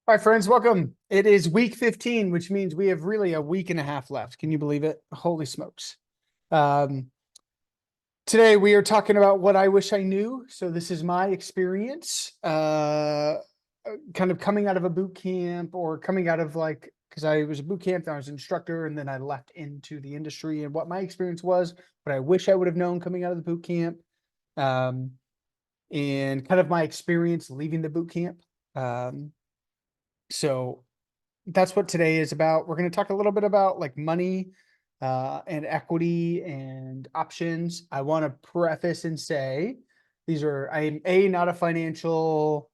All right, friends, welcome. It is week 15, which means we have really a week and a half left. Can you believe it? Holy smokes. Um, Today we are talking about what I wish I knew. So this is my experience, kind of coming out of a boot camp or coming out of because I was a boot camp, then I was an instructor, and then I left into the industry and what my experience was, what I wish I would have known coming out of the boot camp, um, and kind of my experience leaving the boot camp. So that's what today is about. We're going to talk a little bit about like money and equity and options. I want to preface and say I am not a financial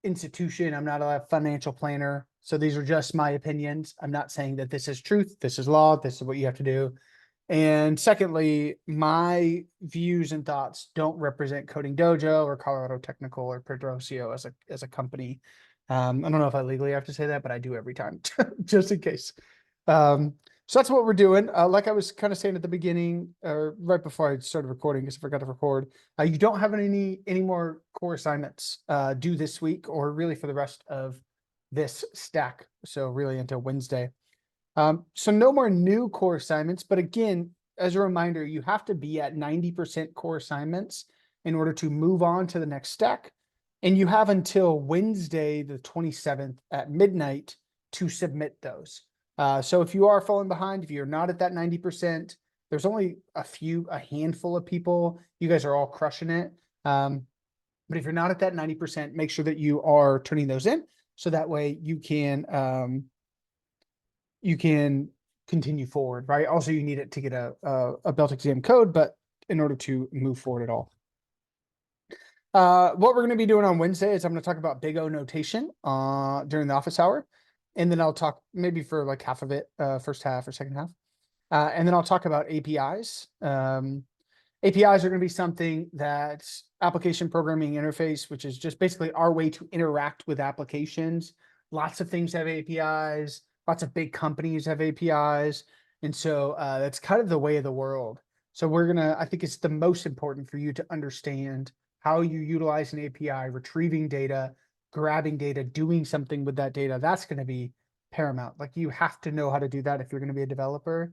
institution. I'm not a financial planner. So these are just my opinions. I'm not saying that this is truth. This is law. This is what you have to do. And secondly, my views and thoughts don't represent Coding Dojo or Colorado Technical or Pedrocio as a company. I don't know if I legally have to say that, but I do every time, just in case. So that's what we're doing. Like I was kind of saying at the beginning, or right before I started recording, because I forgot to record. You don't have any more core assignments due this week, or really for the rest of this stack. So really until Wednesday. So no more new core assignments, but again, as a reminder, you have to be at 90% core assignments in order to move on to the next stack. And you have until Wednesday, the 27th at midnight to submit those. So if you are falling behind, if you're not at that 90%, there's only a handful of people. You guys are all crushing it. But if you're not at that 90%, make sure that you are turning those in. So that way you can continue forward, right? Also, you need it to get a belt exam code, but in order to move forward at all. What we're going to be doing on Wednesday is I'm going to talk about Big O notation during the office hour. And then I'll talk maybe for like half of it, first half or second half. And then I'll talk about APIs. APIs are going to be something that application programming interface, which is just basically our way to interact with applications. Lots of things have APIs. Lots of big companies have APIs. And so that's kind of the way of the world. So I think it's the most important for you to understand how you utilize an API, retrieving data, grabbing data, doing something with that data. That's going to be paramount. Like you have to know how to do that if you're going to be a developer.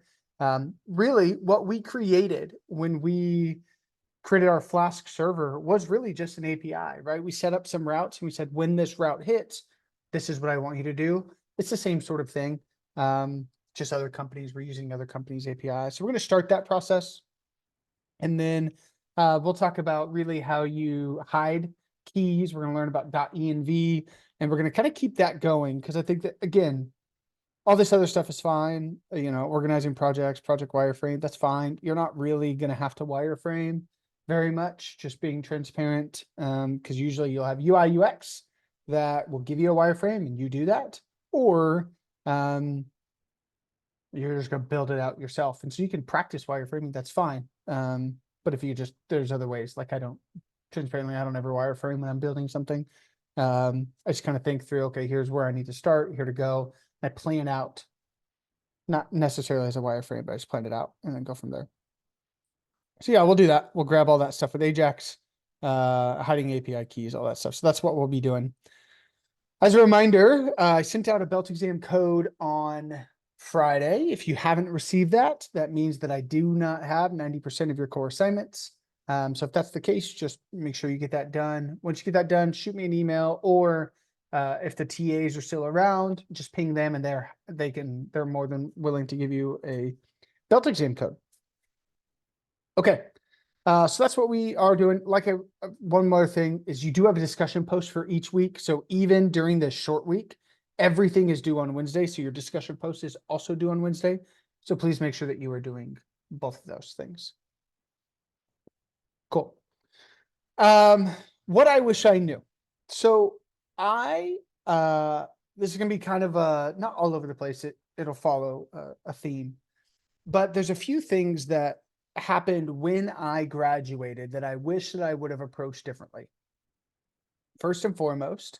Really, what we created when we created our Flask server was really just an API, right? We set up some routes and we said, when this route hits, this is what I want you to do. It's the same sort of thing. Just other companies were using other companies' APIs. So we're going to start that process. And then we'll talk about really how you hide keys. We're going to learn about .env, and we're going to kind of keep that going because I think that, again, all this other stuff is fine. Organizing projects, project wireframe, that's fine. You're not really going to have to wireframe very much, just being transparent, because usually you'll have UI UX that will give you a wireframe and you do that, or you're just going to build it out yourself. And so you can practice wireframing, that's fine. But if there's other ways, like I don't ever wireframe when I'm building something. I just kind of think through, okay, here's where I need to start, here to go. I plan out, not necessarily as a wireframe, but I just plan it out and then go from there. So yeah, we'll do that. We'll grab all that stuff with Ajax, hiding API keys, all that stuff. So that's what we'll be doing. As a reminder, I sent out a belt exam code on Friday. If you haven't received that, that means that I do not have 90% of your core assignments. So if that's the case, just make sure you get that done. Once you get that done, shoot me an email, or if the TAs are still around, just ping them and they're more than willing to give you a belt exam code. Okay. So that's what we are doing. One more thing is you do have a discussion post for each week. So even during this short week, everything is due on Wednesday. So your discussion post is also due on Wednesday. So please make sure that you are doing both of those things. Cool. What I wish I knew. So this is going to be kind of not all over the place. It'll follow a theme, but there's a few things that happened when I graduated that I wish that I would have approached differently. First and foremost,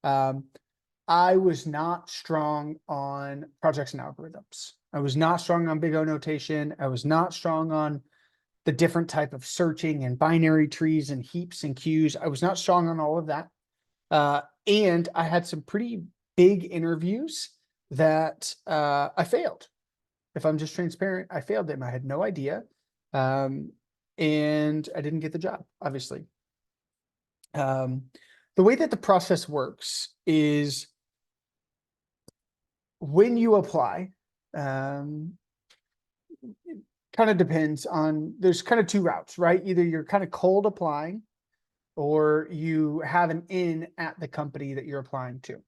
I was not strong on projects and algorithms. I was not strong on Big O notation. I was not strong on the different type of searching and binary trees and heaps and queues. I was not strong on all of that. And I had some pretty big interviews that I failed. If I'm just transparent, I failed them. I had no idea. And I didn't get the job, obviously. The way that the process works is when you apply, kind of depends on, there's kind of two routes, right? Either you're kind of cold applying or you have an in at the company that you're applying to.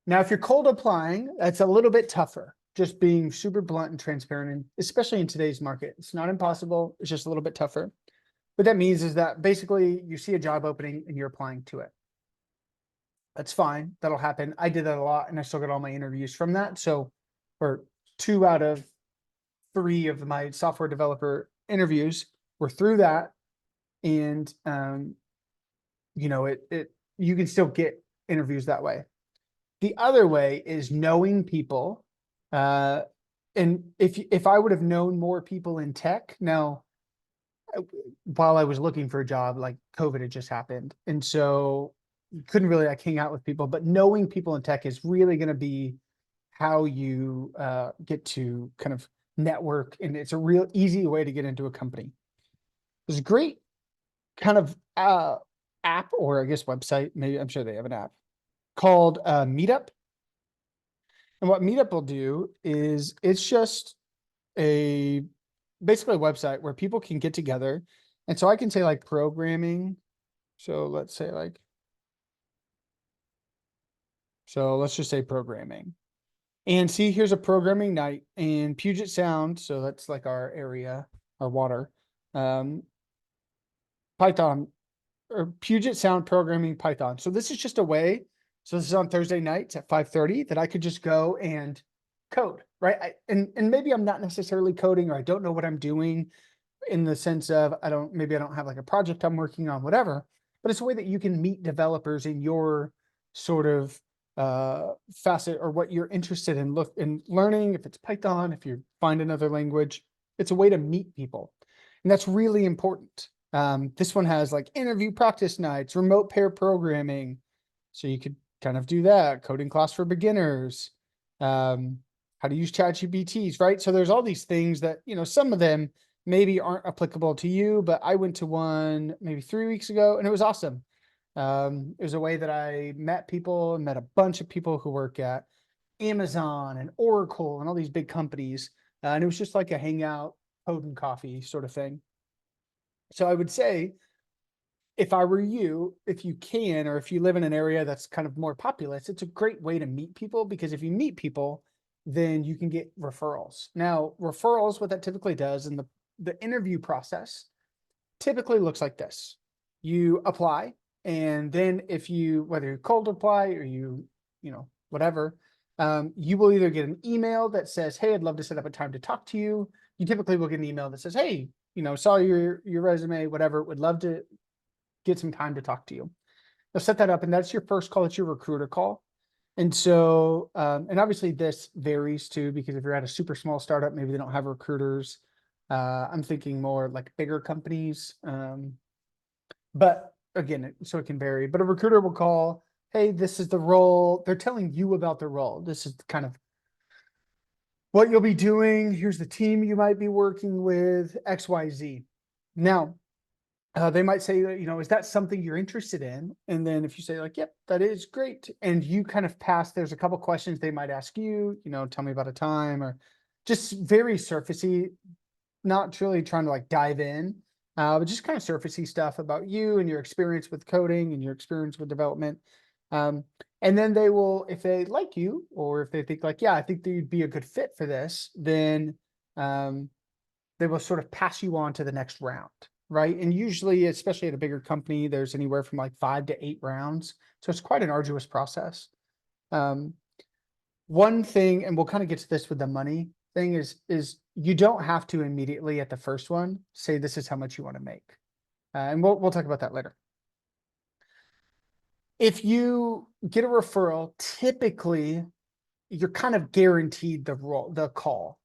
Now, if you're cold applying, that's a little bit tougher, just being super blunt and transparent, and especially in today's market. It's not impossible, it's just a little bit tougher. What that means is that basically you see a job opening and you're applying to it. That's fine. That'll happen. I did that a lot and I still got all my interviews from that. So for 2 out of 3 of my software developer interviews were through that. And, you can still get interviews that way. The other way is knowing people. And if I would have known more people in tech now, while I was looking for a job, like COVID had just happened. And so couldn't really like hang out with people, but knowing people in tech is really going to be how you get to kind of network. And it's a real easy way to get into a company. There's a great kind of app, or I guess website, maybe I'm sure they have an app called Meetup. And what Meetup will do is it's just basically a website where people can get together. And so I can say like programming. So let's say let's just say programming. And see, here's a programming night in Puget Sound. So that's like our area, our water. Python, or Puget Sound programming Python. So this is just a way. So this is on Thursday nights at 5:30 that I could just go and code, right? And maybe I'm not necessarily coding, or I don't know what I'm doing, in the sense of maybe I don't have like a project I'm working on, whatever, but it's a way that you can meet developers in your sort of facet, or what you're interested in learning. If it's Python, if you find another language, it's a way to meet people. And that's really important. This one has like interview practice nights, remote pair programming. So you could kind of do that, coding class for beginners, how to use ChatGPTs, right? So there's all these things that, some of them maybe aren't applicable to you, but I went to one maybe 3 weeks ago and it was awesome. It was a way that I met people and met a bunch of people who work at Amazon and Oracle and all these big companies. And it was just like a hangout, code and coffee sort of thing. So I would say, if I were you, if you can, or if you live in an area that's kind of more populous, it's a great way to meet people, because if you meet people, then you can get referrals. Now, referrals, what that typically does in the interview process typically looks like this. You apply, and then whether you cold apply or whatever, you will either get an email that says, hey, I'd love to set up a time to talk to you. You typically will get an email that says, hey, saw your resume, whatever, would love to get some time to talk to you. They'll set that up, and that's your first call. It's your recruiter call. And so, and obviously this varies too, because if you're at a super small startup, maybe they don't have recruiters. I'm thinking more like bigger companies. But again, so it can vary, but a recruiter will call, hey, this is the role. They're telling you about the role. This is kind of what you'll be doing. Here's the team you might be working with, XYZ. Now, they might say, is that something you're interested in? And then if you say like, yep, that is great. And you kind of pass, there's a couple questions they might ask you, tell me about a time, or just very surfacey, not really trying to like dive in, but just kind of surfacey stuff about you and your experience with coding and your experience with development. And then they will, if they like you, or if they think like, yeah, I think that you'd be a good fit for this, then they will sort of pass you on to the next round. Right. And usually, especially at a bigger company, there's anywhere from like 5 to 8 rounds. So it's quite an arduous process. One thing, and we'll kind of get to this with the money thing, is you don't have to immediately at the first one say this is how much you want to make. And we'll talk about that later. If you get a referral, typically you're kind of guaranteed the call.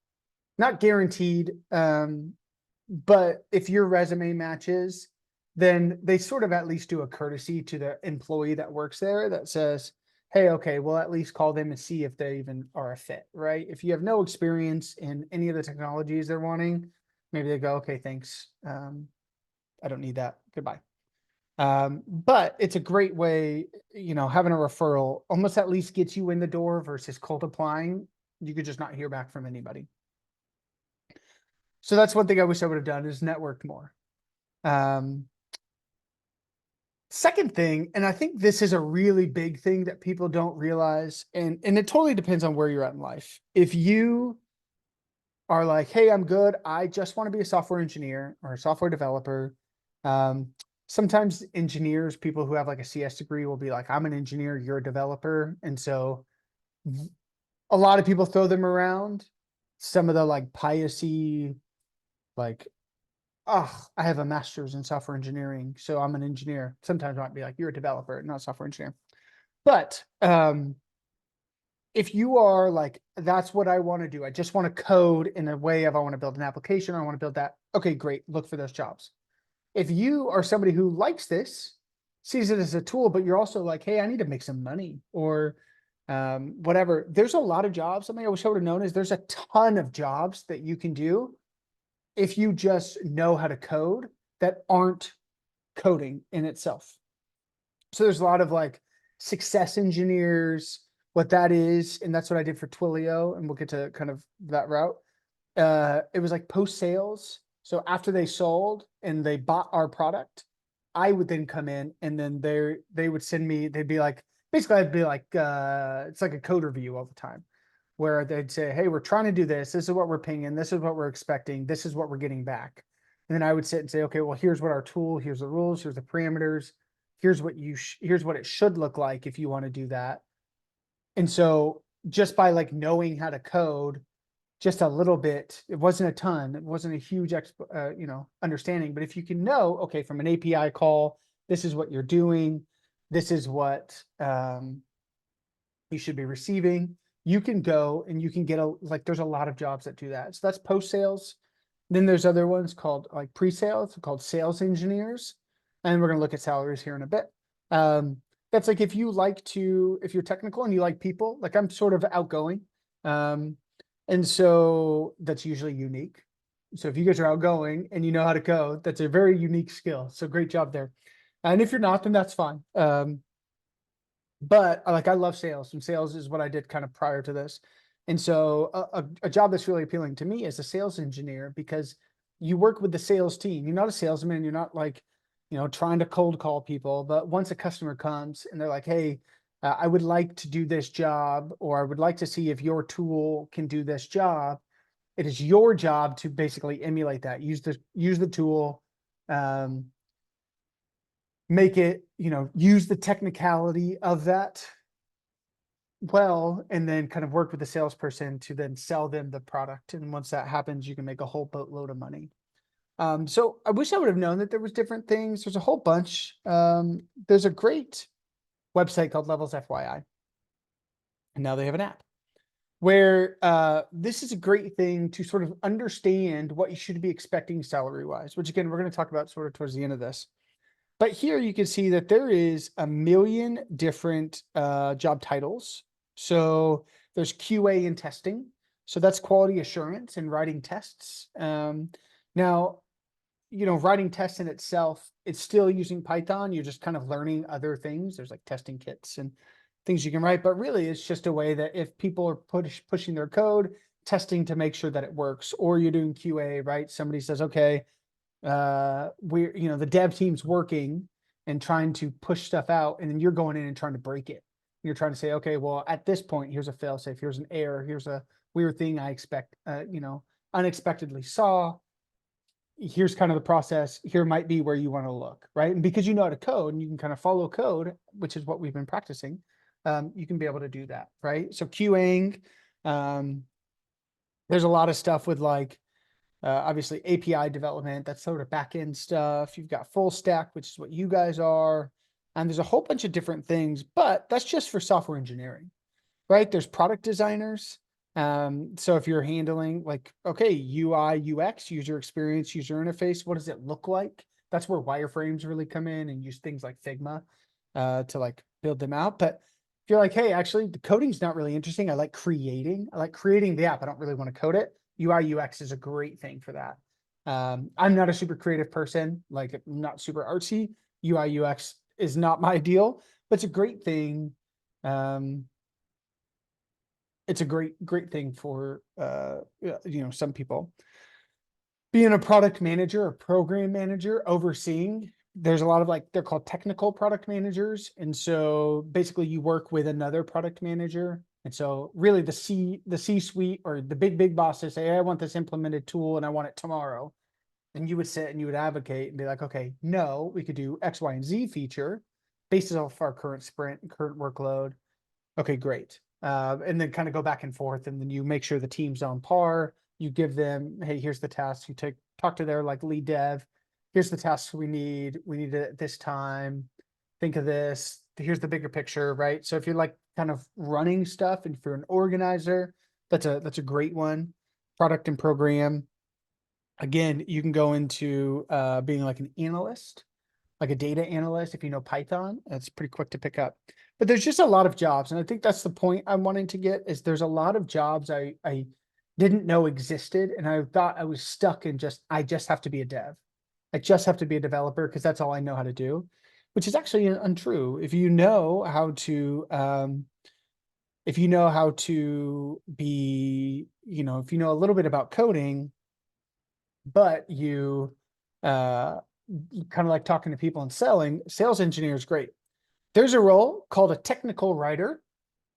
Not guaranteed, but if your resume matches, then they sort of at least do a courtesy to the employee that works there that says, hey, okay, we'll at least call them and see if they even are a fit, right? If you have no experience in any of the technologies they're wanting, maybe they go, okay, thanks. I don't need that. Goodbye. But it's a great way, having a referral almost at least gets you in the door versus cold applying. You could just not hear back from anybody. So that's one thing I wish I would have done, is networked more. Second thing, and I think this is a really big thing that people don't realize, and it totally depends on where you're at in life. If you are like, hey, I'm good, I just want to be a software engineer or a software developer. Sometimes engineers, people who have like a CS degree, will be like, I'm an engineer, you're a developer. And so a lot of people throw them around. Some of the like pious-y, like, oh, I have a master's in software engineering, so I'm an engineer. Sometimes I might be like, you're a developer, not a software engineer. But if you are like, that's what I want to do, I just want to code in a way of, I want to build an application, I want to build that. Okay, great. Look for those jobs. If you are somebody who likes this, sees it as a tool, but you're also like, hey, I need to make some money, or whatever. There's a lot of jobs. Something I wish I would have known is there's a ton of jobs that you can do if you just know how to code that aren't coding in itself. So there's a lot of like success engineers, what that is, and that's what I did for Twilio, and we'll get to kind of that route. It was like post sales. So after they sold and they bought our product, I would then come in, and then they would send me, they'd be like, basically I'd be like, it's like a code review all the time, where they'd say, hey, we're trying to do this. This is what we're pinging. This is what we're expecting. This is what we're getting back. And then I would sit and say, okay, well, here's what our tool, here's the rules, here's the parameters, here's what here's what it should look like if you want to do that. And so just by like knowing how to code just a little bit, it wasn't a ton, it wasn't a huge understanding, but if you can know, okay, from an API call, this is what you're doing, this is what you should be receiving, you can go and you can get there's a lot of jobs that do that. So that's post sales. Then there's other ones called like pre-sales, called sales engineers, and we're going to look at salaries here in a bit. That's like, if you're technical and you like people, like I'm sort of outgoing. And so that's usually unique. So if you guys are outgoing and you know how to code, that's a very unique skill. So great job there. And if you're not, then that's fine. But I love sales, and sales is what I did kind of prior to this. And so a job that's really appealing to me is a sales engineer, because you work with the sales team. You're not a salesman. You're not like, trying to cold call people. But once a customer comes and they're like, hey, I would like to do this job, or I would like to see if your tool can do this job. It is your job to basically emulate that, use the tool, make it, use the technicality of that well, and then kind of work with the salesperson to then sell them the product. And once that happens, you can make a whole boatload of money. So I wish I would have known that there was different things. There's a whole bunch. There's a great website called Levels FYI. And now they have an app where this is a great thing to sort of understand what you should be expecting salary wise, which again, we're going to talk about sort of towards the end of this. But here you can see that there is a million different job titles. So there's QA and testing. So that's quality assurance and writing tests. Now, writing tests in itself, it's still using Python. You're just kind of learning other things. There's like testing kits and things you can write, but really it's just a way that if people are pushing their code, testing to make sure that it works, or you're doing QA, right? Somebody says, okay, the dev team's working and trying to push stuff out, and then you're going in and trying to break it. You're trying to say, okay, well, at this point, here's a failsafe, here's an error, here's a weird thing I unexpectedly saw. Here's kind of the process. Here might be where you want to look, right? And because you know how to code and you can kind of follow code, which is what we've been practicing, you can be able to do that, right? So QAing, there's a lot of stuff with like, obviously API development, that's sort of back-end stuff. You've got full stack, which is what you guys are. And there's a whole bunch of different things, but that's just for software engineering, right? There's product designers. So if you're handling like, okay, UI, UX, user experience, user interface, what does it look like? that's where wireframes really come in, and use things like Figma to like build them out. But if you're like, hey, actually the coding's not really interesting. I like creating the app. I don't really want to code it. UI UX is a great thing for that. I'm not a super creative person, like I'm not super artsy. UI UX is not my deal, but it's a great thing. It's a great thing for some people. Being a product manager or program manager, overseeing, there's a lot of like, they're called technical product managers. And so basically you work with another product manager. And so really the C suite or the big bosses say, hey, I want this implemented tool and I want it tomorrow. And you would sit and you would advocate and be like, okay, no, we could do X, Y, and Z feature based off our current sprint and current workload. Okay, great. And then kind of go back and forth, and then you make sure the team's on par. You give them, hey, here's the task. You talk to their like lead dev. Here's the tasks we need. We need it at this time. Think of this. Here's the bigger picture, right? So if you're like kind of running stuff, and if you're an organizer, that's a great one. Product and program. Again, you can go into being like an analyst, like a data analyst. If you know Python, it's pretty quick to pick up. But there's just a lot of jobs. And I think that's the point I'm wanting to get, is there's a lot of jobs I didn't know existed. And I thought I was stuck in I just have to be a dev. I just have to be a developer because that's all I know how to do, which is actually untrue. If you know how to, if you know how to be, if you know a little bit about coding, but you kind of like talking to people and selling, sales engineer is great. There's a role called a technical writer.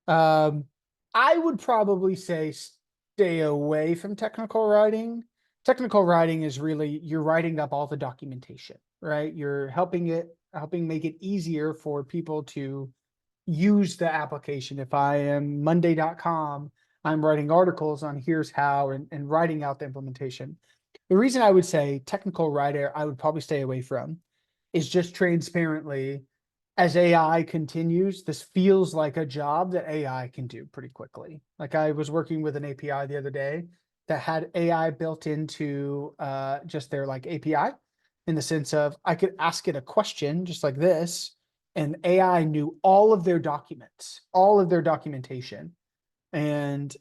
I would probably say stay away from technical writing. Technical writing is really, you're writing up all the documentation, right? You're helping make it easier for people to use the application. If I am Monday.com, I'm writing articles on here's how, and writing out the implementation. The reason I would say technical writer, I would probably stay away from, is just transparently, as AI continues, this feels like a job that AI can do pretty quickly. Like I was working with an API the other day that had AI built into just their like API, in the sense of I could ask it a question just like this, and AI knew all of their documents, all of their documentation. And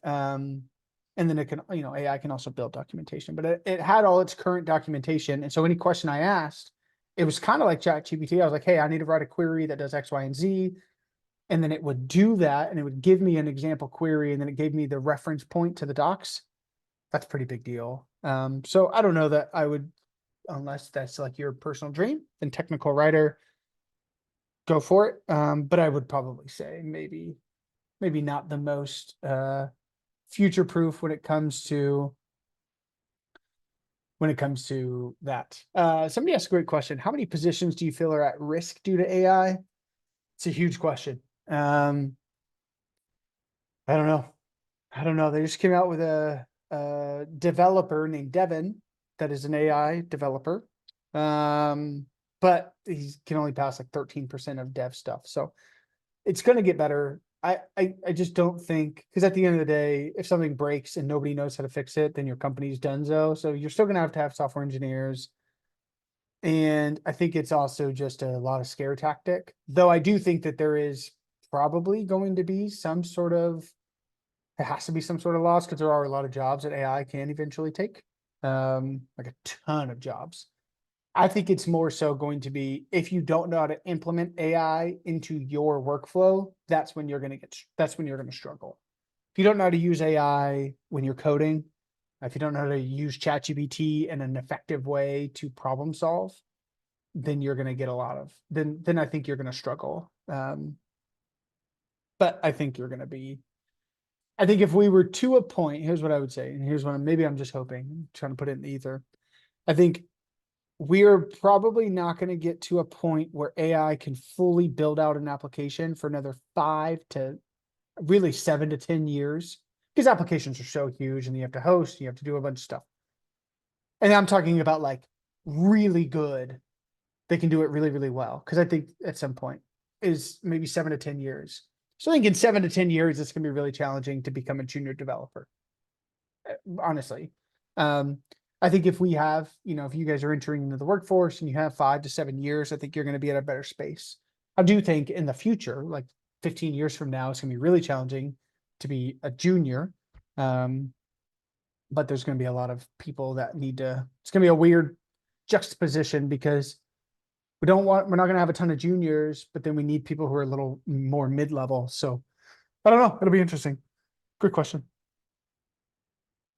then it can, AI can also build documentation, but it had all its current documentation. And so any question I asked, it was kind of like ChatGPT. I was like, hey, I need to write a query that does X, Y, and Z. And then it would do that, and it would give me an example query, and then it gave me the reference point to the docs. That's a pretty big deal. So I don't know that I would, unless that's like your personal dream, then technical writer, go for it. But I would probably say maybe not the most future proof when it comes to that. Somebody asked a great question. How many positions do you feel are at risk due to AI? It's a huge question. I don't know. They just came out with a developer named Devin that is an AI developer. But he can only pass like 13% of dev stuff. So it's going to get better. I just don't think, because at the end of the day, if something breaks and nobody knows how to fix it, then your company's donezo. So you're still going to have software engineers. And I think it's also just a lot of scare tactic, though I do think that there is probably going to be some sort of, it has to be some sort of loss, because there are a lot of jobs that AI can eventually take, like a ton of jobs. I think it's more so going to be, if you don't know how to implement AI into your workflow, that's when you're going to struggle. If you don't know how to use AI when you're coding, if you don't know how to use ChatGPT in an effective way to problem solve, then you're going to get then I think you're going to struggle. But I think if we were to a point, here's what I would say, and here's what maybe I'm just hoping, trying to put it in the ether. I think we're probably not going to get to a point where AI can fully build out an application for another 5 to really 7 to 10 years, because applications are so huge and you have to host, you have to do a bunch of stuff. And I'm talking about like really good. They can do it really, really well. Because I think at some point is maybe 7 to 10 years. So I think in 7 to 10 years, it's going to be really challenging to become a junior developer. Honestly. I think if we have, if you guys are entering into the workforce and you have 5 to 7 years, I think you're going to be at a better space. I do think in the future, like 15 years from now, it's going to be really challenging to be a junior. But there's going to be a lot of people that need to, it's going to be a weird juxtaposition because we're not going to have a ton of juniors, but then we need people who are a little more mid-level. So I don't know. It'll be interesting. Good question.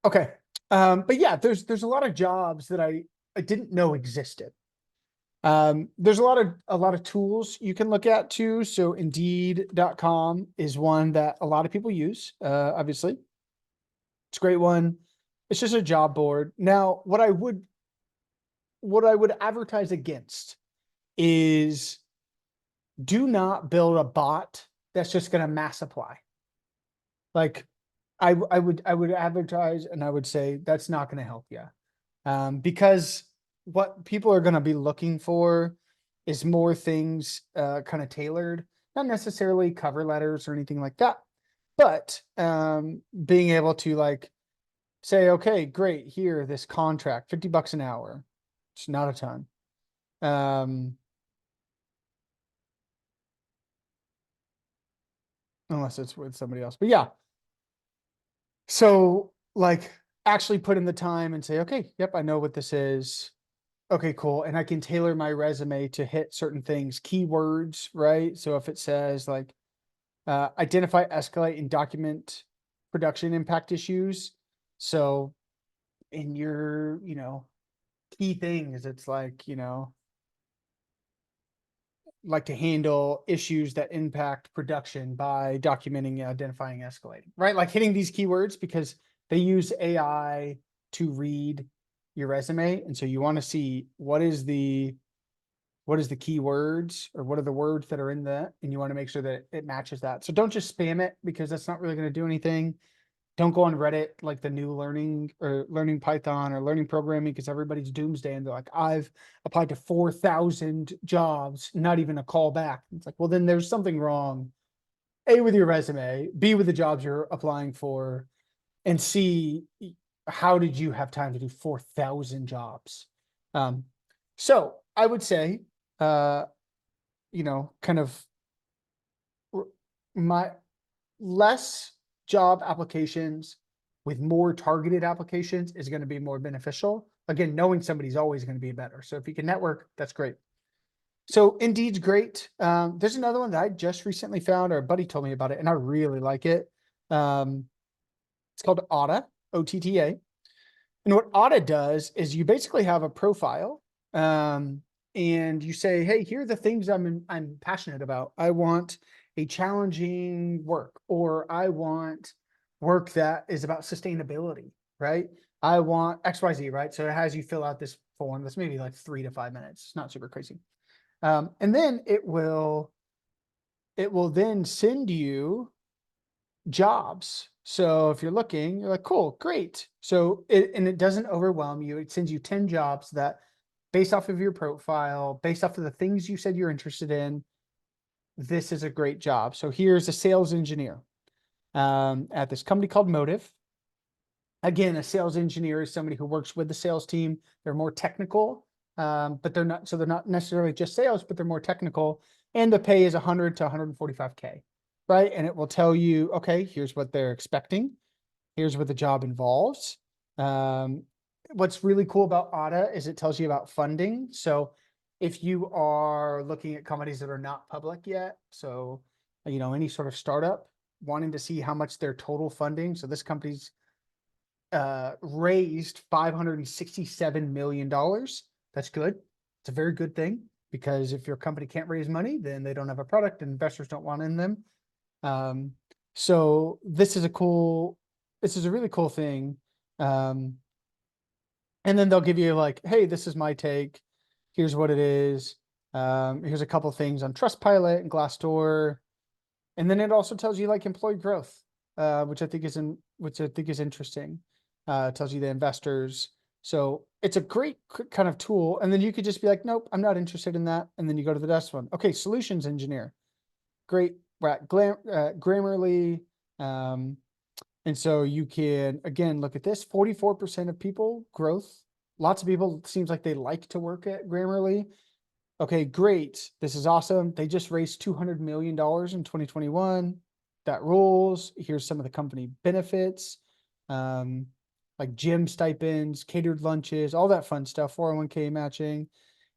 Okay. But yeah, there's a lot of jobs that I didn't know existed. There's a lot of tools you can look at too. So Indeed.com is one that a lot of people use. Obviously, it's a great one. It's just a job board. Now, what I would advertise against is do not build a bot that's just going to mass apply. Like I would advertise and I would say that's not going to help you. Because what people are going to be looking for is more things kind of tailored, not necessarily cover letters or anything like that, but being able to like say, okay, great, here, this contract, $50 an hour. It's not a ton. Unless it's with somebody else, but yeah. So like actually put in the time and say, okay, yep, I know what this is. Okay, cool. And I can tailor my resume to hit certain things, keywords, right? So if it says like, identify, escalate, and document production impact issues. So in your, key things, it's like, like to handle issues that impact production by documenting, identifying, escalating, right? Like hitting these keywords because they use AI to read your resume. And so you want to see what is the keywords or what are the words that are in that, and you want to make sure that it matches that. So don't just spam it because that's not really going to do anything. Don't go on Reddit like the new learning Python or learning programming because everybody's doomsday and they're like, I've applied to 4,000 jobs, not even a call back. It's like, well, then there's something wrong. A, with your resume, B, with the jobs you're applying for, and C, how did you have time to do 4,000 jobs? So I would say, kind of my less job applications with more targeted applications is going to be more beneficial. Again, knowing somebody's always going to be better. So if you can network, that's great. So Indeed's great. There's another one that I just recently found, or a buddy told me about it, and I really like it. It's called Otta, OTTA. And what Otta does is you basically have a profile, and you say, hey, here are the things I'm passionate about. I want a challenging work, or I want work that is about sustainability, right? I want XYZ, right? So it has you fill out this form that's maybe like 3 to 5 minutes. It's not super crazy. And then it will then send you jobs. So if you're looking, you're like, cool, great. So it doesn't overwhelm you. It sends you 10 jobs that based off of your profile, based off of the things you said you're interested in, this is a great job. So here's a sales engineer at this company called Motive. Again, a sales engineer is somebody who works with the sales team. They're more technical, but they're not necessarily just sales, but they're more technical. And the pay is 100 to 145K, right? And it will tell you, okay, here's what they're expecting. Here's what the job involves. What's really cool about Otta is it tells you about funding. So if you are looking at companies that are not public yet, so, any sort of startup wanting to see how much their total funding. So this company's raised $567 million. That's good. It's a very good thing because if your company can't raise money, then they don't have a product and investors don't want in them. So this is a really cool thing. And then they'll give you like, hey, this is my take. Here's what it is. Here's a couple things on Trustpilot and Glassdoor. And then it also tells you like employee growth, which I think is interesting. It tells you the investors. So it's a great kind of tool. And then you could just be like, nope, I'm not interested in that. And then you go to the next one. Okay, solutions engineer. Great. Grammarly. And so you can, again, look at this, 44% of people growth lots of people seems like they like to work at Grammarly. Okay, great. This is awesome. They just raised $200 million in 2021. That rules. Here's some of the company benefits. Like gym stipends, catered lunches, all that fun stuff, 401k matching.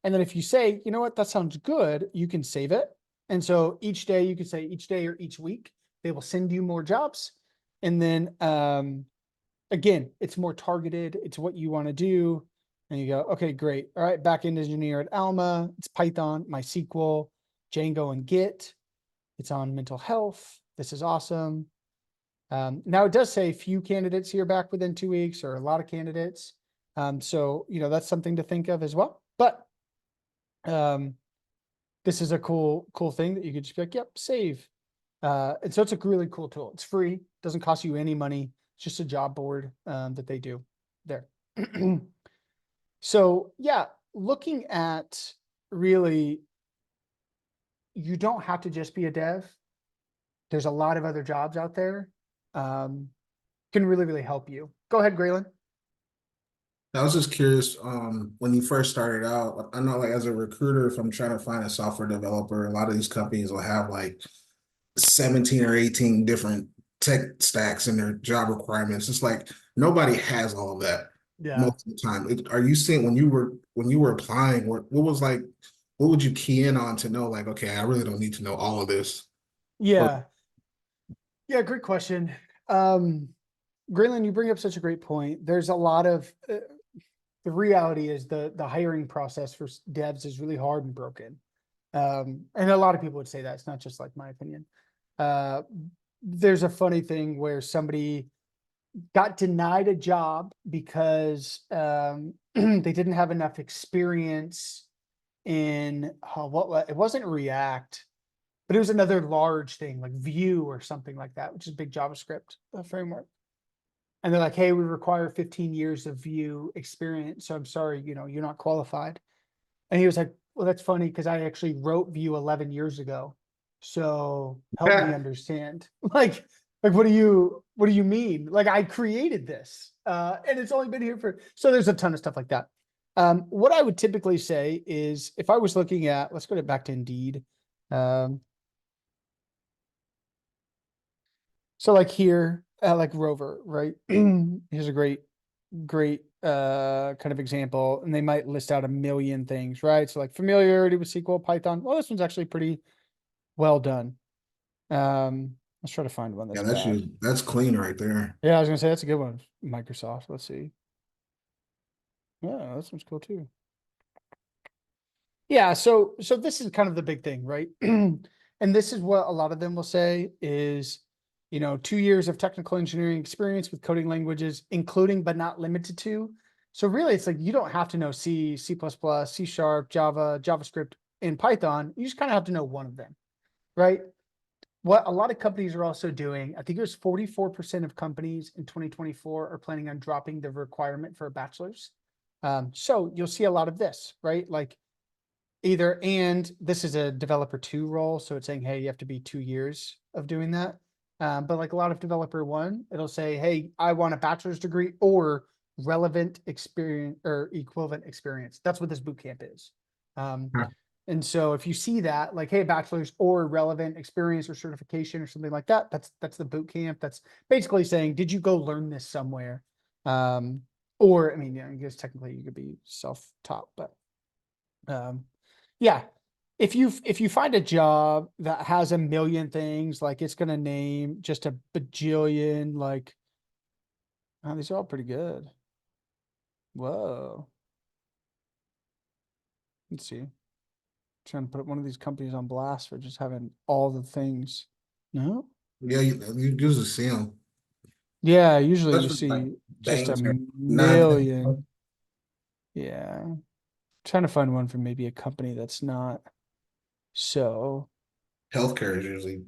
And then if you say, you know what, that sounds good, you can save it. And so each day you could say each day or each week, they will send you more jobs. And then again, it's more targeted. It's what you want to do. And you go, okay, great. All right, backend engineer at Alma. It's Python, MySQL, Django, and Git. It's on mental health. This is awesome. Now it does say few candidates here back within 2 weeks, or a lot of candidates. So that's something to think of as well. But this is a cool thing that you could just be like, yep, save. And so it's a really cool tool. It's free, doesn't cost you any money. It's just a job board that they do there. So yeah, looking at really, you don't have to just be a dev. There's a lot of other jobs out there. Can really, really help you. Go ahead, Graylin. I was just curious, when you first started out, I know like as a recruiter, if I'm trying to find a software developer, a lot of these companies will have like 17 or 18 different tech stacks in their job requirements. It's like nobody has all of that Yeah. most of the time. Are you seeing when you were applying, what was like, what would you key in on to know like, okay, I really don't need to know all of this? Or Yeah. Yeah. Great question. Graylin, you bring up such a great point. There's a lot of, the reality is the hiring process for devs is really hard and broken. And a lot of people would say that. It's not just like my opinion. There's a funny thing where somebody got denied a job because they didn't have enough experience in it wasn't React, but it was another large thing like Vue or something like that, which is a big JavaScript framework. And they're like, hey, we require 15 years of Vue experience. So I'm sorry, you're not qualified. And he was like, well, that's funny because I actually wrote Vue 11 years ago. So help me understand. Like, what do you mean? Like I created this, and it's only been here so there's a ton of stuff like that. What I would typically say is if I was looking at, let's go back to Indeed. So like here, like Rover, right? Here's a great kind of example, and they might list out a million things, right? So like familiarity with SQL, Python. Well, this one's actually pretty well done. Let's try to find one that's yeah, bad. that's clean right there. Yeah, I was gonna say that's a good one. Microsoft. Let's see. Yeah, this one's cool too. Yeah, so this is kind of the big thing, right? And this is what a lot of them will say is, 2 years of technical engineering experience with coding languages, including but not limited to. So really, it's like you don't have to know C, C++, C Sharp, Java, JavaScript, and Python. You just kind of have to know one of them, right? What a lot of companies are also doing, I think it was 44% of companies in 2024 are planning on dropping the requirement for a bachelor's. So you'll see a lot of this, right? Like and this is a developer 2 role. So it's saying, hey, you have to be 2 years of doing that. But like a lot of developer 1, it'll say, hey, I want a bachelor's degree or relevant experience or equivalent experience. That's what this boot camp is. And so if you see that, like, hey, bachelor's or relevant experience or certification or something like that, that's the boot camp. That's basically saying, did you go learn this somewhere? Or I mean, I guess technically you could be self-taught, but yeah, if you find a job that has a million things, like it's gonna name just a bajillion, like, oh, these are all pretty good. Whoa. Let's see. Trying to put one of these companies on blast for just having all the things. No? Yeah, you usually see them, Yeah, usually you especially like see just a banks or non. million. Yeah. Trying to find one from maybe a company that's not so. Healthcare is usually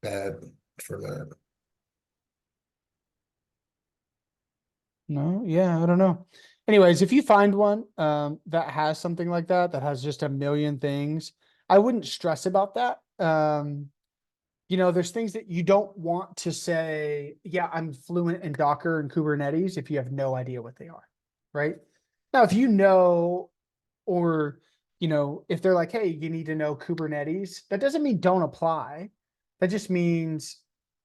bad for that. No, yeah, I don't know. Anyways, if you find one that has something like that has just a million things, I wouldn't stress about that. There's things that you don't want to say, yeah, I'm fluent in Docker and Kubernetes if you have no idea what they are, right? Now, if you know, or, if they're like, hey, you need to know Kubernetes, that doesn't mean don't apply. That just means,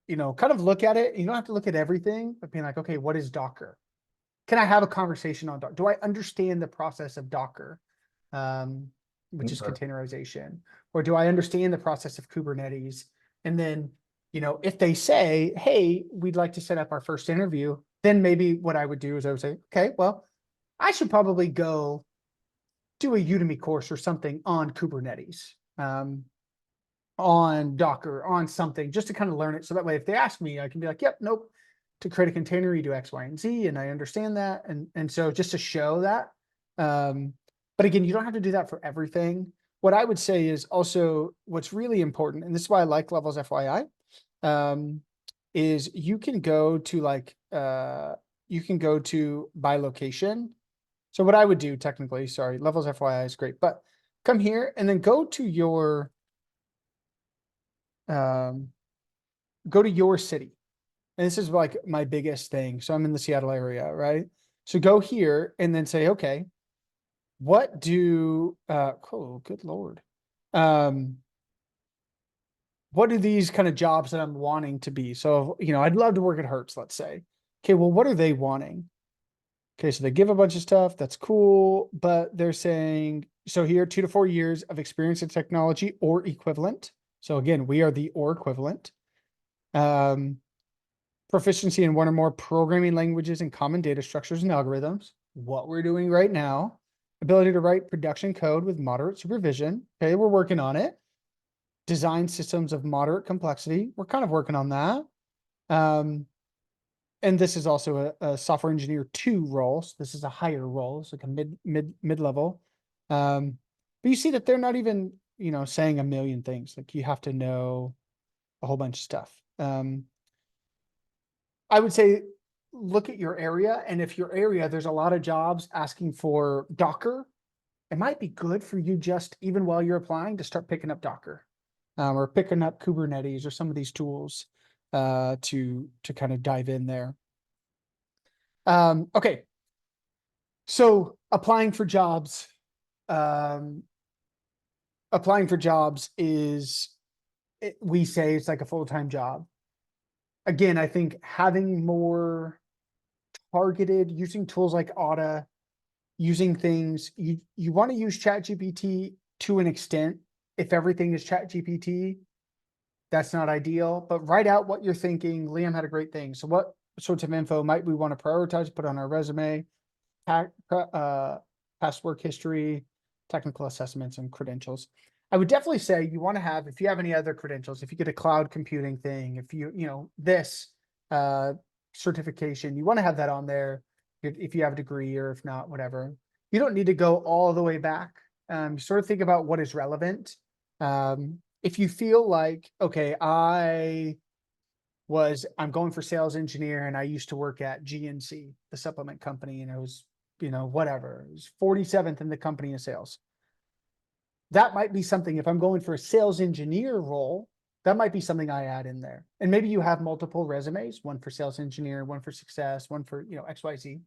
kind of look at it. You don't have to look at everything, but being like, okay, what is Docker? Can I have a conversation on Docker? Do I understand the process of Docker? Which is Okay. containerization, or do I understand the process of Kubernetes? And then, if they say, hey, we'd like to set up our first interview, then maybe what I would do is I would say, okay, well, I should probably go do a Udemy course or something on Kubernetes, on Docker, on something, just to kind of learn it. So that way, if they ask me, I can be like, yep, nope. To create a container, you do X, Y, and Z, and I understand that. And so just to show that. But again, you don't have to do that for everything. What I would say is also what's really important, and this is why I like Levels FYI, is you can go to by location. So what I would do technically, sorry, Levels FYI is great, but come here and then go to your city. And this is like my biggest thing. So I'm in the Seattle area, right? So go here and then say, okay, what do oh, good Lord. What are these kind of jobs that I'm wanting to be? So, I'd love to work at Hertz, let's say. Okay, well, what are they wanting? Okay, so they give a bunch of stuff. That's cool. But they're saying, so here, 2 to 4 years of experience in technology or equivalent. So again, we are the or equivalent. Proficiency in one or more programming languages and common data structures and algorithms. What we're doing right now. Ability to write production code with moderate supervision. Okay, we're working on it. Design systems of moderate complexity. We're kind of working on that. And this is also a software engineer 2 role. So this is a higher role. It's like a mid level. But you see that they're not even, saying a million things. Like you have to know a whole bunch of stuff. I would say look at your area. And if your area, there's a lot of jobs asking for Docker, it might be good for you just even while you're applying to start picking up Docker, or picking up Kubernetes or some of these tools to kind of dive in there. Okay. So applying for jobs, is, we say it's like a full-time job. Again, I think having more targeted, using tools like Auto, using things, you want to use ChatGPT to an extent. If everything is ChatGPT, that's not ideal, but write out what you're thinking. Liam had a great thing. So what sorts of info might we want to prioritize, put on our resume, past work history, technical assessments, and credentials. I would definitely say you want to have, if you have any other credentials, if you get a cloud computing thing, if this certification, you want to have that on there if you have a degree, or if not, whatever. You don't need to go all the way back. Sort of think about what is relevant. If you feel like, okay, I'm going for sales engineer and I used to work at GNC, the supplement company, and I was, whatever, it was 47th in the company in sales. That might be something, if I'm going for a sales engineer role, that might be something I add in there. And maybe you have multiple resumes, one for sales engineer, one for success, one for, XYZ,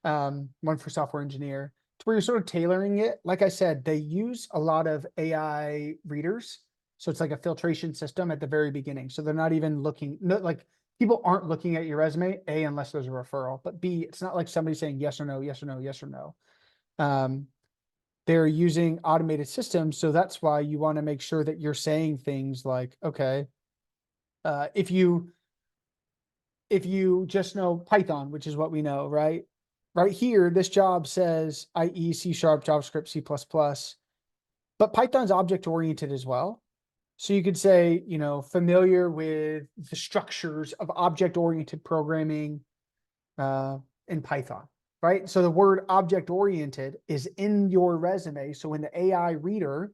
one for software engineer, to where you're sort of tailoring it. Like I said, they use a lot of AI readers. So it's like a filtration system at the very beginning. So they're not even looking, like people aren't looking at your resume, A, unless there's a referral, but B, it's not like somebody saying yes or no, yes or no, yes or no. They're using automated systems. So that's why you want to make sure that you're saying things like, okay, if you just know Python, which is what we know, right? Right here, this job says IE, C#, JavaScript, C++, but Python's object-oriented as well. So you could say, familiar with the structures of object-oriented programming in Python, right? So the word object-oriented is in your resume. So when the AI reader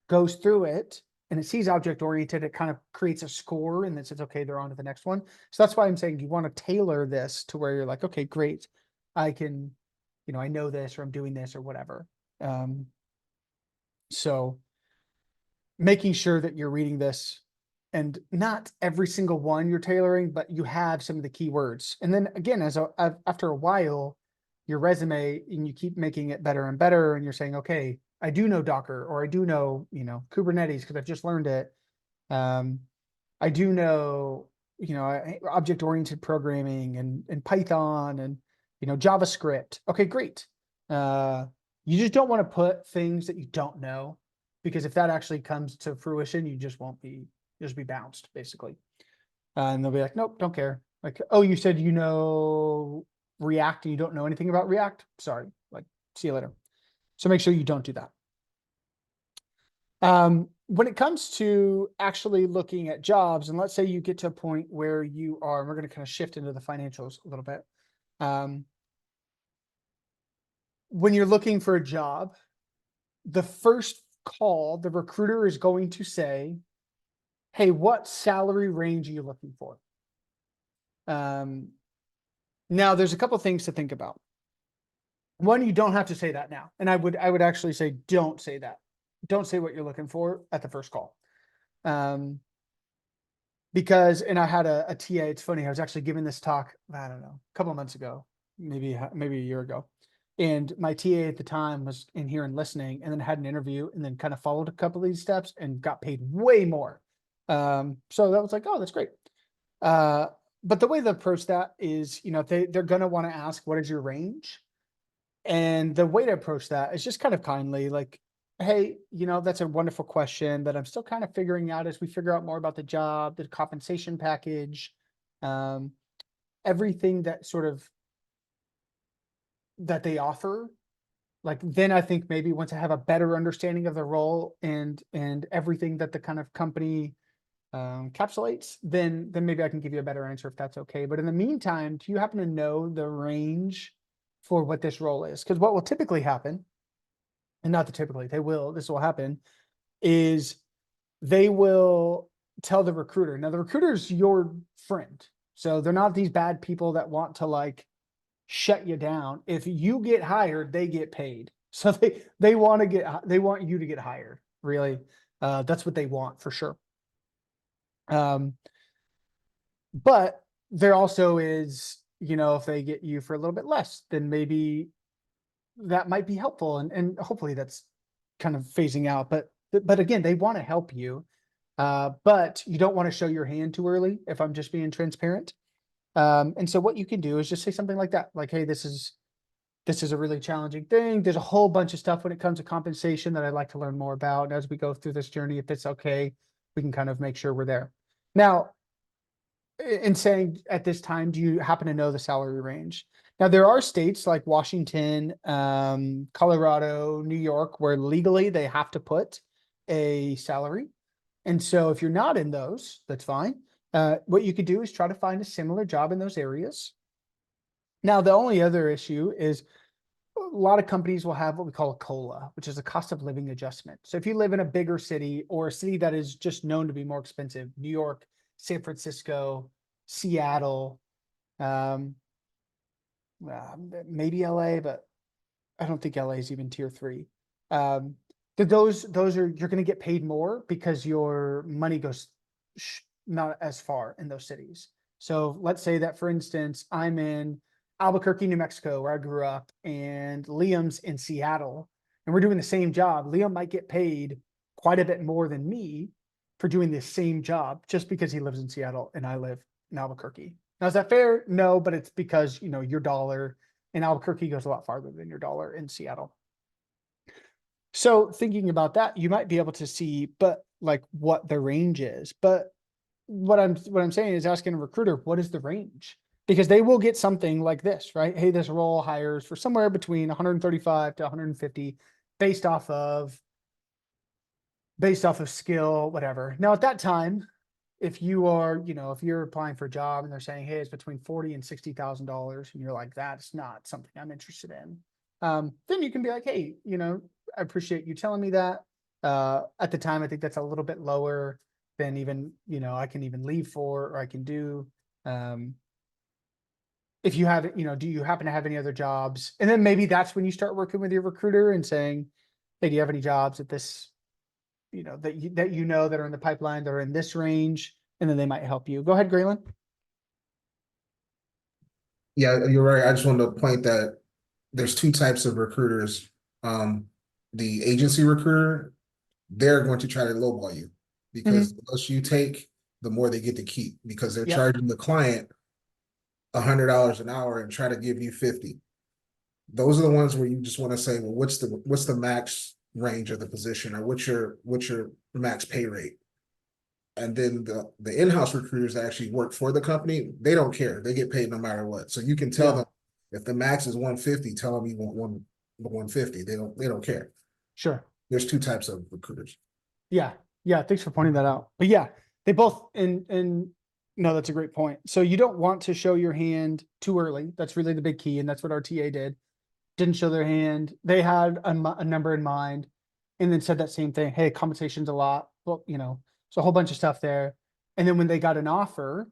goes through it and it sees object-oriented, it kind of creates a score and then says, okay, they're on to the next one. So that's why I'm saying you want to tailor this to where you're like, okay, great. I can, I know this, or I'm doing this, or whatever. So making sure that you're reading this, and not every single one you're tailoring, but you have some of the keywords. And then again, after a while, your resume and you keep making it better and better, and you're saying, okay, I do know Docker, or I do know, Kubernetes because I've just learned it. I do know, object-oriented programming and Python and, JavaScript. Okay, great. You just don't want to put things that you don't know, because if that actually comes to fruition, you just won't be, just be bounced basically. And they'll be like, nope, don't care. Like, oh, you said you know React and you don't know anything about React? Sorry, like, see you later. So make sure you don't do that. When it comes to actually looking at jobs, and let's say you get to a point where you are, and we're going to kind of shift into the financials a little bit. When you're looking for a job, the first call, the recruiter is going to say, hey, what salary range are you looking for? Now there's a couple things to think about. One, you don't have to say that now. And I would actually say, don't say that. Don't say what you're looking for at the first call. Because, and I had a TA, it's funny, I was actually giving this talk, I don't know, a couple of months ago, maybe a year ago. And my TA at the time was in here and listening, and then had an interview, and then kind of followed a couple of these steps and got paid way more. So that was like, oh, that's great. But the way to approach that is, they're going to want to ask, what is your range? And the way to approach that is just kind of kindly, like, hey, that's a wonderful question that I'm still kind of figuring out as we figure out more about the job, the compensation package, everything that sort of that they offer. Like, then I think maybe once I have a better understanding of the role and everything that the kind of company encapsulates, then maybe I can give you a better answer if that's okay. But in the meantime, do you happen to know the range for what this role is? Because what will typically happen, and not the typically, this will happen, is they will tell the recruiter. Now the recruiter is your friend. So they're not these bad people that want to like shut you down. If you get hired, they get paid. So they want you to get hired. Really. That's what they want for sure. But there also is, if they get you for a little bit less, then maybe that might be helpful. And hopefully that's kind of phasing out, but again, they want to help you. But you don't want to show your hand too early, if I'm just being transparent. And so what you can do is just say something like that, like, hey, this is a really challenging thing. There's a whole bunch of stuff when it comes to compensation that I'd like to learn more about. And as we go through this journey, if it's okay, we can kind of make sure we're there. Now, in saying at this time, do you happen to know the salary range? Now, there are states like Washington, Colorado, New York, where legally they have to put a salary. And so if you're not in those, that's fine. What you could do is try to find a similar job in those areas. Now, the only other issue is a lot of companies will have what we call a COLA, which is a cost of living adjustment. So if you live in a bigger city or a city that is just known to be more expensive, New York, San Francisco, Seattle, maybe LA, but I don't think LA is even tier 3. Those are, you're going to get paid more because your money goes not as far in those cities. So let's say that, for instance, I'm in Albuquerque, New Mexico, where I grew up, and Liam's in Seattle, and we're doing the same job. Liam might get paid quite a bit more than me for doing the same job just because he lives in Seattle and I live in Albuquerque. Now, is that fair? No, but it's because, your dollar in Albuquerque goes a lot farther than your dollar in Seattle. So thinking about that, you might be able to see, but like, what the range is. But what I'm saying is asking a recruiter, what is the range? Because they will get something like this, right? Hey, this role hires for somewhere between 135 to 150 based off of skill, whatever. Now, at that time, if you are, if you're applying for a job and they're saying, hey, it's between $40,000 and $60,000, and you're like, that's not something I'm interested in, then you can be like, hey, I appreciate you telling me that. At the time, I think that's a little bit lower than even, I can even leave for, or I can do. If you have, do you happen to have any other jobs? And then maybe that's when you start working with your recruiter and saying, hey, do you have any jobs at this, that are in the pipeline that are in this range? And then they might help you. Go ahead, Graylin. Yeah, you're right. I just wanted to point that there's two types of recruiters. The agency recruiter, they're going to try to lowball you because the less you take, the more they get to keep because they're Yep, charging the client $100 an hour and try to give you 50. Those are the ones where you just want to say, well, what's the max range of the position or what's your max pay rate? And then the in-house recruiters that actually work for the company, they don't care. They get paid no matter what. So you can tell yeah, them if the max is 150, tell them you want 150. They don't care. sure. There's two types of recruiters. Yeah. Yeah. Thanks for pointing that out. But yeah, they both, and no, that's a great point. So you don't want to show your hand too early. That's really the big key. And that's what our TA did. Didn't show their hand. They had a number in mind and then said that same thing. Hey, compensation's a lot. Well, so a whole bunch of stuff there. And then when they got an offer,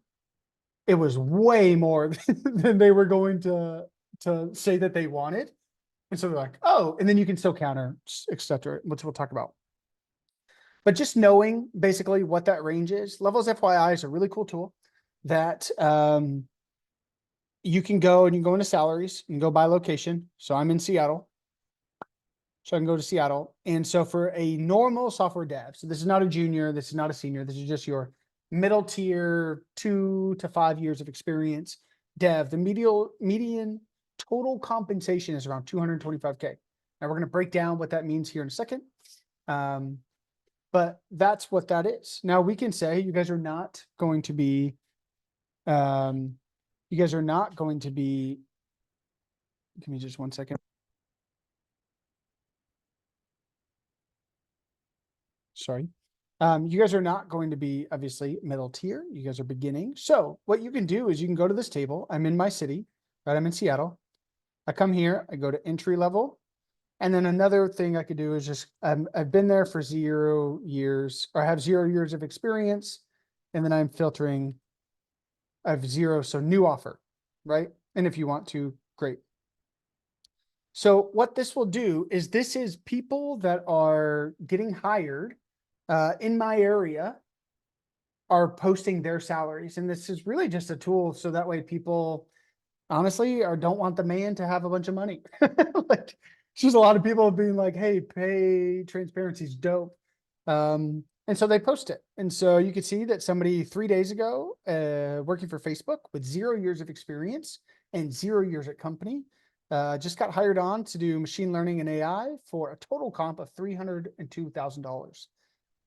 it was way more than they were going to say that they wanted. And so they're like, oh, and then you can still counter, et cetera, which we'll talk about. But just knowing basically what that range is, Levels FYI is a really cool tool that you can go and you can go into salaries and go by location. So I'm in Seattle. So I can go to Seattle. And so for a normal software dev, so this is not a junior, this is not a senior, this is just your middle tier, 2 to 5 years of experience dev, the median total compensation is around 225K. Now we're going to break down what that means here in a second. But that's what that is. Now we can say you guys are not going to be, give me just 1 second. Sorry. You guys are not going to be obviously middle tier. You guys are beginning. So what you can do is you can go to this table. I'm in my city, right? I'm in Seattle. I come here, I go to entry level. And then another thing I could do is just, I've been there for 0 years, or I have 0 years of experience. And then I'm filtering, I have 0, so new offer, right? And if you want to, great. So what this will do is this is people that are getting hired in my area are posting their salaries. And this is really just a tool. So that way people honestly or don't want the man to have a bunch of money. Like it's just a lot of people being like, hey, pay transparency is dope. And so they post it. And so you can see that somebody 3 days ago, working for Facebook with 0 years of experience and 0 years at company, just got hired on to do machine learning and AI for a total comp of $302,000.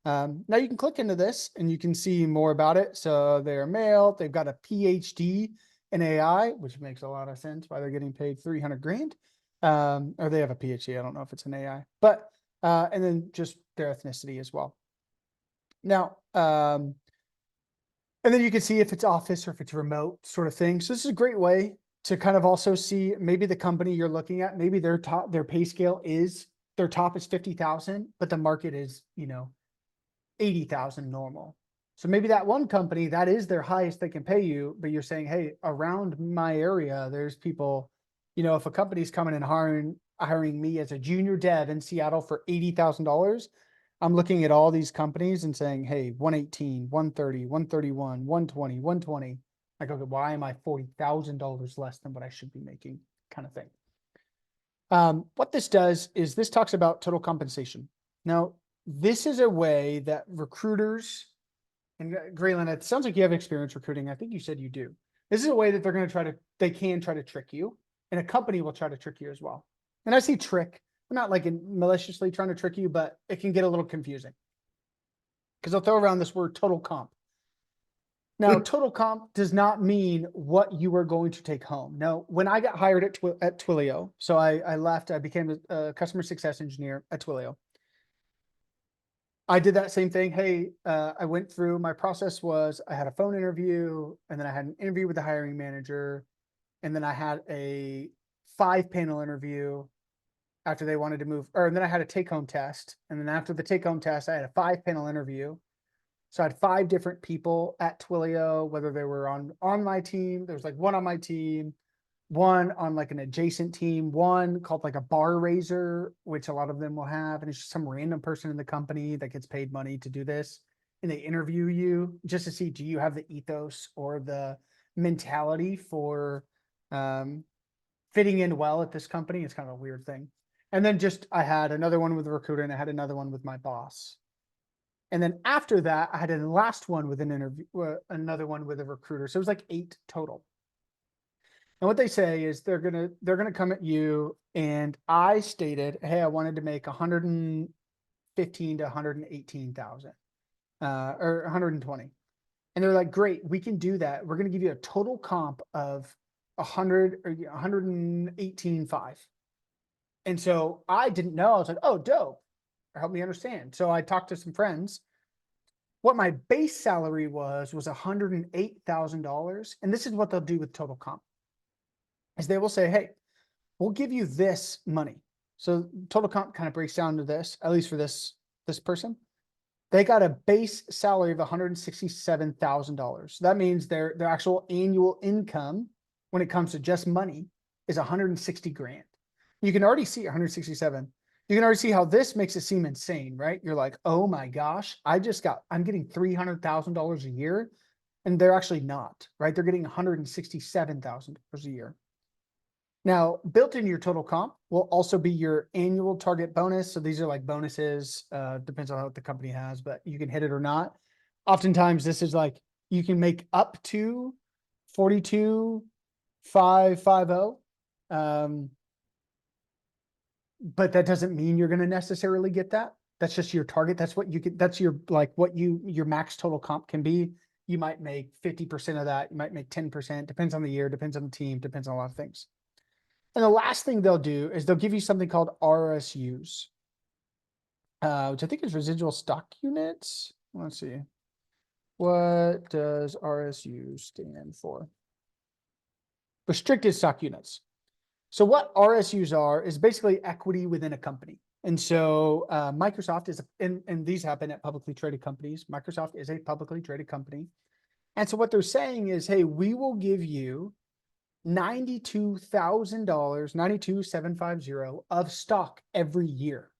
Now you can click into this and you can see more about it. So they're male, they've got a PhD in AI, which makes a lot of sense why they're getting paid 300 grand. Or they have a PhD. I don't know if it's an AI, but, and then just their ethnicity as well. Now, and then you can see if it's office or if it's remote sort of thing. So this is a great way to kind of also see maybe the company you're looking at, maybe their pay scale is, their top is 50,000, but the market is, 80,000 normal. So maybe that one company, that is their highest they can pay you, but you're saying, hey, around my area, there's people, if a company's coming and hiring me as a junior dev in Seattle for $80,000, I'm looking at all these companies and saying, hey, 118, 130, 131, 120, 120. I go, okay, why am I $40,000 less than what I should be making, kind of thing. What this does is this talks about total compensation. Now, this is a way that recruiters, and Graylin, it sounds like you have experience recruiting. I think you said you do. This is a way that they can try to trick you, and a company will try to trick you as well. And I say trick, I'm not like maliciously trying to trick you, but it can get a little confusing because they'll throw around this word total comp. Now, total comp does not mean what you are going to take home. Now, when I got hired at Twilio, so I left, I became a customer success engineer at Twilio. I did that same thing. Hey, I went through, my process was I had a phone interview and then I had an interview with the hiring manager. And then I had a 5-panel interview after they wanted to move, and then I had a take home test. And then after the take home test, I had a 5-panel interview. So I had 5 different people at Twilio, whether they were on my team, there was like one on my team, one on like an adjacent team, one called like a bar raiser, which a lot of them will have. And it's just some random person in the company that gets paid money to do this. And they interview you just to see, do you have the ethos or the mentality for fitting in well at this company. It's kind of a weird thing. And then just, I had another one with a recruiter and I had another one with my boss. And then after that, I had a last one with an interview, another one with a recruiter. So it was like 8 total. And what they say is they're gonna come at you. And I stated, hey, I wanted to make 115 to 118,000, or 120. And they're like, great, we can do that. We're gonna give you a total comp of 100 or 118.5. And so I didn't know. I was like, oh, dope. Help me understand. So I talked to some friends. What my base salary was $108,000. And this is what they'll do with total comp. Is they will say, hey, we'll give you this money. So total comp kind of breaks down to this, at least for this person. They got a base salary of $167,000. So that means their actual annual income when it comes to just money is 160 grand. You can already see 167. You can already see how this makes it seem insane, right? You're like, oh my gosh, I'm getting $300,000 a year. And they're actually not, right? They're getting $167,000 a year. Now, built into your total comp will also be your annual target bonus. So these are like bonuses, depends on what the company has, but you can hit it or not. Oftentimes this is like, you can make up to 42,550. But that doesn't mean you're going to necessarily get that. That's just your target. That's what you get. That's your, like your max total comp can be. You might make 50% of that. You might make 10%, depends on the year, depends on the team, depends on a lot of things. And the last thing they'll do is they'll give you something called RSUs, which I think is residual stock units. Let's see. What does RSU stand for? Restricted stock units. So what RSUs are is basically equity within a company. And so Microsoft is, and these happen at publicly traded companies. Microsoft is a publicly traded company. And so what they're saying is, hey, we will give you $92,000, 92,750 of stock every year.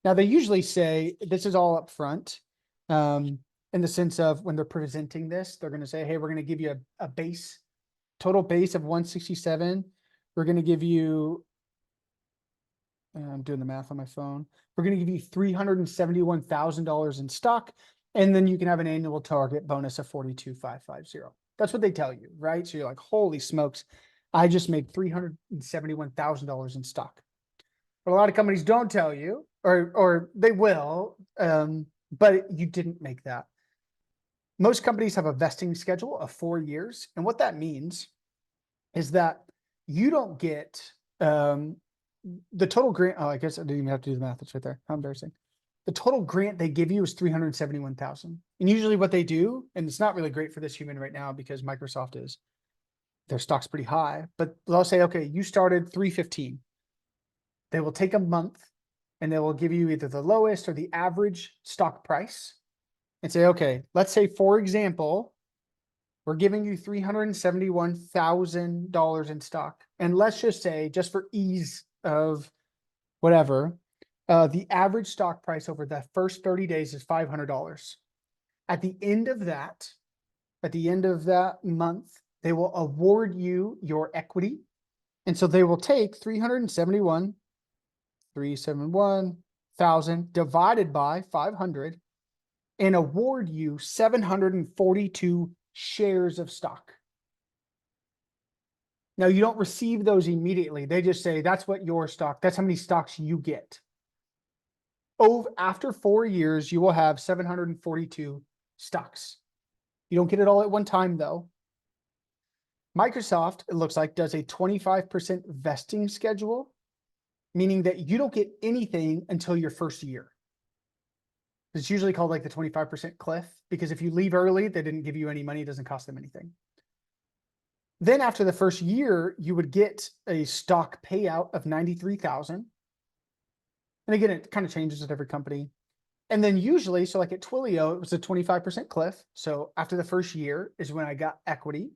Now they usually say this is all up front, in the sense of when they're presenting this, they're going to say, hey, we're going to give you a total base of 167. We're going to give you, I'm doing the math on my phone. We're going to give you $371,000 in stock. And then you can have an annual target bonus of 42,550. That's what they tell you, right? So you're like, holy smokes, I just made $371,000 in stock. But a lot of companies don't tell you, or they will, but you didn't make that. Most companies have a vesting schedule of 4 years. And what that means is that you don't get the total grant. Oh, I guess I didn't even have to do the math. It's right there. How embarrassing. The total grant they give you is $371,000. And usually what they do, and it's not really great for this human right now because Microsoft is, their stock's pretty high, but they'll say, okay, you started 315. They will take a month and they will give you either the lowest or the average stock price and say, okay, let's say, for example, we're giving you $371,000 in stock. And let's just say, just for ease of whatever, the average stock price over the first 30 days is $500. At the end of that month, they will award you your equity. And so they will take 371,000 divided by 500 and award you 742 shares of stock. Now you don't receive those immediately. They just say, that's what your stock, that's how many stocks you get. After 4 years, you will have 742 stocks. You don't get it all at one time though. Microsoft, it looks like, does a 25% vesting schedule, meaning that you don't get anything until your first year. It's usually called like the 25% cliff, because if you leave early, they didn't give you any money, it doesn't cost them anything. Then after the first year, you would get a stock payout of 93,000. And again, it kind of changes at every company. And then usually, so like at Twilio, it was a 25% cliff. So after the first year is when I got equity.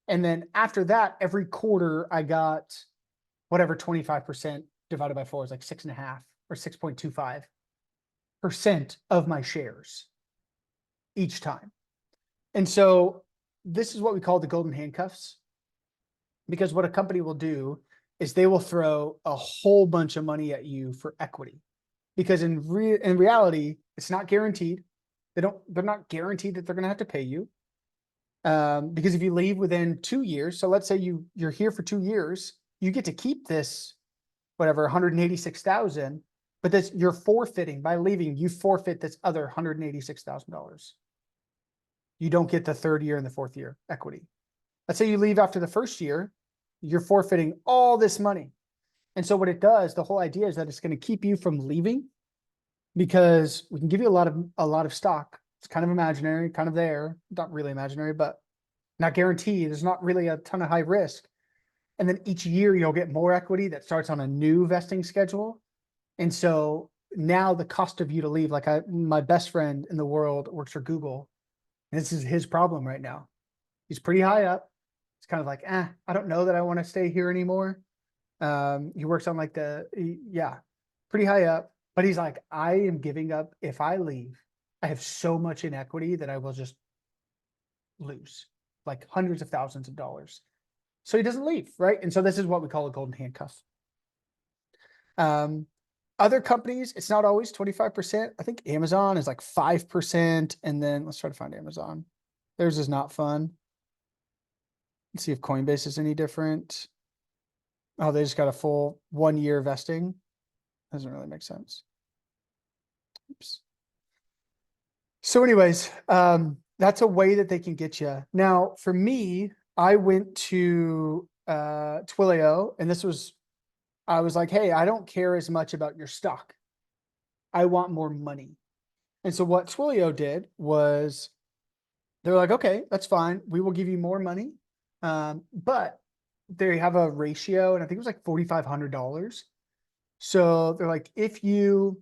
And then after that, every quarter I got whatever 25% divided by 4 is like 6.5 or 6.25% of my shares each time. And so this is what we call the golden handcuffs, because what a company will do is they will throw a whole bunch of money at you for equity. Because in reality, it's not guaranteed. They're not guaranteed that they're gonna have to pay you. Because if you leave within 2 years, so let's say you're here for 2 years, you get to keep this, whatever, 186,000, but that's, you're forfeiting by leaving, you forfeit this other $186,000. You don't get the 3rd year and the 4th year equity. Let's say you leave after the 1st year, you're forfeiting all this money. And so what it does, the whole idea is that it's going to keep you from leaving, because we can give you a lot of stock. It's kind of imaginary, kind of there, not really imaginary, but not guaranteed. There's not really a ton of high risk. And then each year you'll get more equity that starts on a new vesting schedule. And so now the cost of you to leave, like my best friend in the world works for Google. And this is his problem right now. He's pretty high up. It's kind of like, I don't know that I want to stay here anymore. He works on like pretty high up, but he's like, I am giving up. If I leave, I have so much in equity that I will just lose like hundreds of thousands of dollars. So he doesn't leave, right? And so this is what we call a golden handcuff. Other companies, it's not always 25%. I think Amazon is like 5%. And then let's try to find Amazon. Theirs is not fun. Let's see if Coinbase is any different. Oh, they just got a full 1 year vesting. Doesn't really make sense. Oops. So anyways, that's a way that they can get you. Now, for me, I went to Twilio, and I was like, hey, I don't care as much about your stock. I want more money. And so what Twilio did was they're like, okay, that's fine. We will give you more money. But they have a ratio, and I think it was like $4,500. So they're like, if you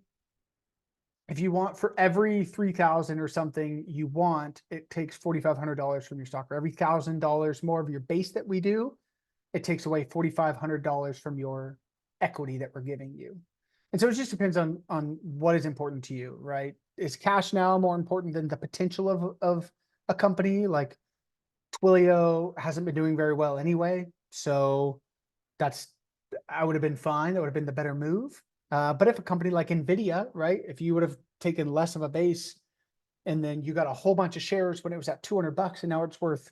want, for every 3,000 or something you want, it takes $4,500 from your stock. For every $1,000 more of your base that we do, it takes away $4,500 from your equity that we're giving you. And so it just depends on what is important to you, right? Is cash now more important than the potential of a company? Like Twilio hasn't been doing very well anyway. So I would have been fine. That would have been the better move. But if a company like NVIDIA, right, if you would have taken less of a base and then you got a whole bunch of shares when it was at $200 and now it's worth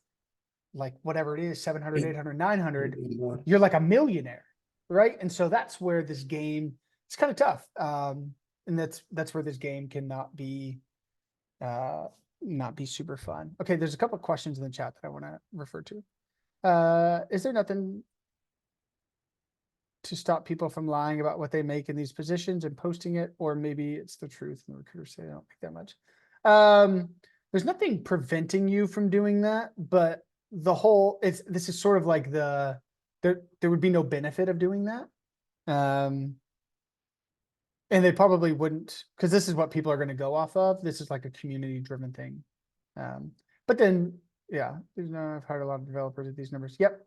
like whatever it is, 700, 800, 900, you're like a millionaire, right? And so that's where this game, it's kind of tough. And that's where this game cannot be, not be super fun. Okay, there's a couple of questions in the chat that I want to refer to. Is there nothing to stop people from lying about what they make in these positions and posting it? Or maybe it's the truth and the recruiters say they don't make that much. There's nothing preventing you from doing that, but this is sort of like there would be no benefit of doing that. And they probably wouldn't, because this is what people are going to go off of. This is like a community driven thing. But then, yeah, I've hired a lot of developers at these numbers. Yep.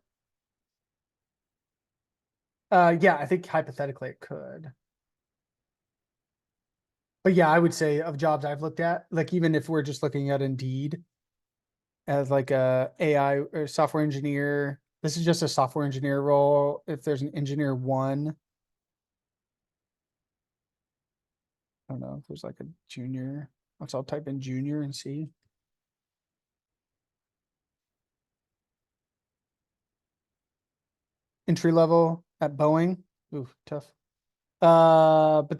Yeah, I think hypothetically it could. But yeah, I would say of jobs I've looked at, like even if we're just looking at Indeed as like a AI or software engineer, this is just a software engineer role. If there's an engineer 1, I don't know if there's like a junior. I'll type in junior and see. Entry level at Boeing. Ooh, tough. But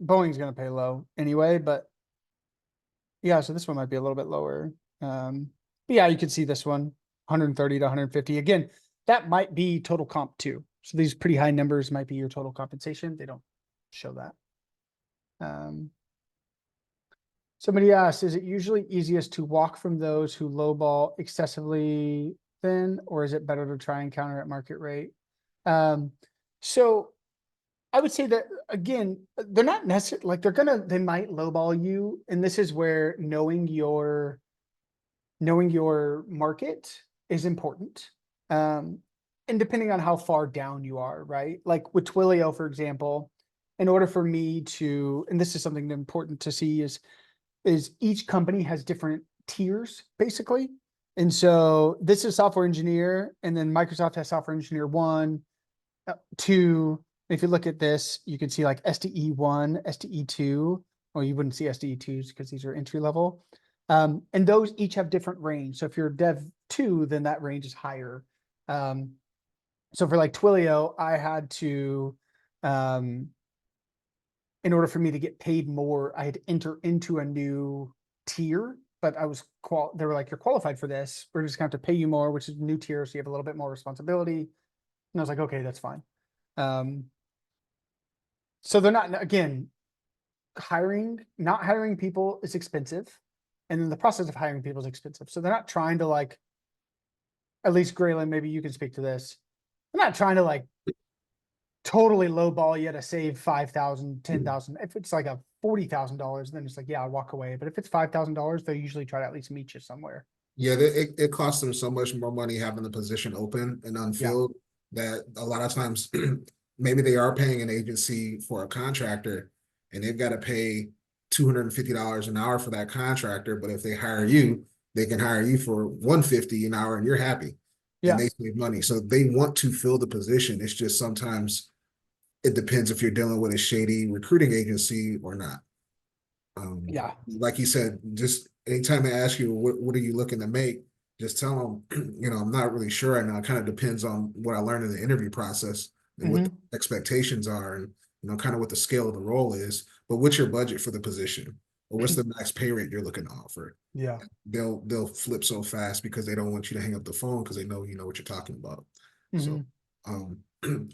Boeing's gonna pay low anyway, but yeah, so this one might be a little bit lower. But yeah, you can see this one, 130 to 150. Again, that might be total comp too. So these pretty high numbers might be your total compensation. They don't show that. Somebody asked, is it usually easiest to walk from those who lowball excessively thin, or is it better to try and counter at market rate? So I would say that, again, they're not necessarily like they might lowball you. And this is where knowing your market is important. And depending on how far down you are, right? Like with Twilio, for example, in order for me to, and this is something important to see is each company has different tiers, basically. And so this is software engineer, and then Microsoft has software engineer 1. to, if you look at this, you can see like SDE1, SDE2, or you wouldn't see SDE2s because these are entry level. And those each have different range. So if you're Dev 2, then that range is higher. So for like Twilio, I had to, in order for me to get paid more, I had to enter into a new tier, but I was they were like, you're qualified for this. We're just going to have to pay you more, which is a new tier. So you have a little bit more responsibility. And I was like, okay, that's fine. So they're not, again, not hiring people is expensive. And then the process of hiring people is expensive. So they're not trying to like, at least Graylin, maybe you can speak to this. They're not trying to like totally lowball you to save 5,000, 10,000. If it's like a $40,000, then it's like, yeah, I'll walk away. But if it's $5,000, they usually try to at least meet you somewhere. Yeah, it costs them so much more money having the position open and unfilled that a lot of times maybe they are paying an agency for a contractor and they've got to pay $250 an hour for that contractor. But if they hire you, they can hire you for $150 an hour and you're happy and they save money. So they want to fill the position. It's just sometimes it depends if you're dealing with a shady recruiting agency or not. Like you said, just anytime they ask you what are you looking to make, just tell them, I'm not really sure right now. It kind of depends on what I learned in the interview process and what the expectations are and kind of what the scale of the role is. But what's your budget for the position? Or what's the max pay rate you're looking to offer? Yeah. They'll flip so fast because they don't want you to hang up the phone because they know you know what you're talking about. So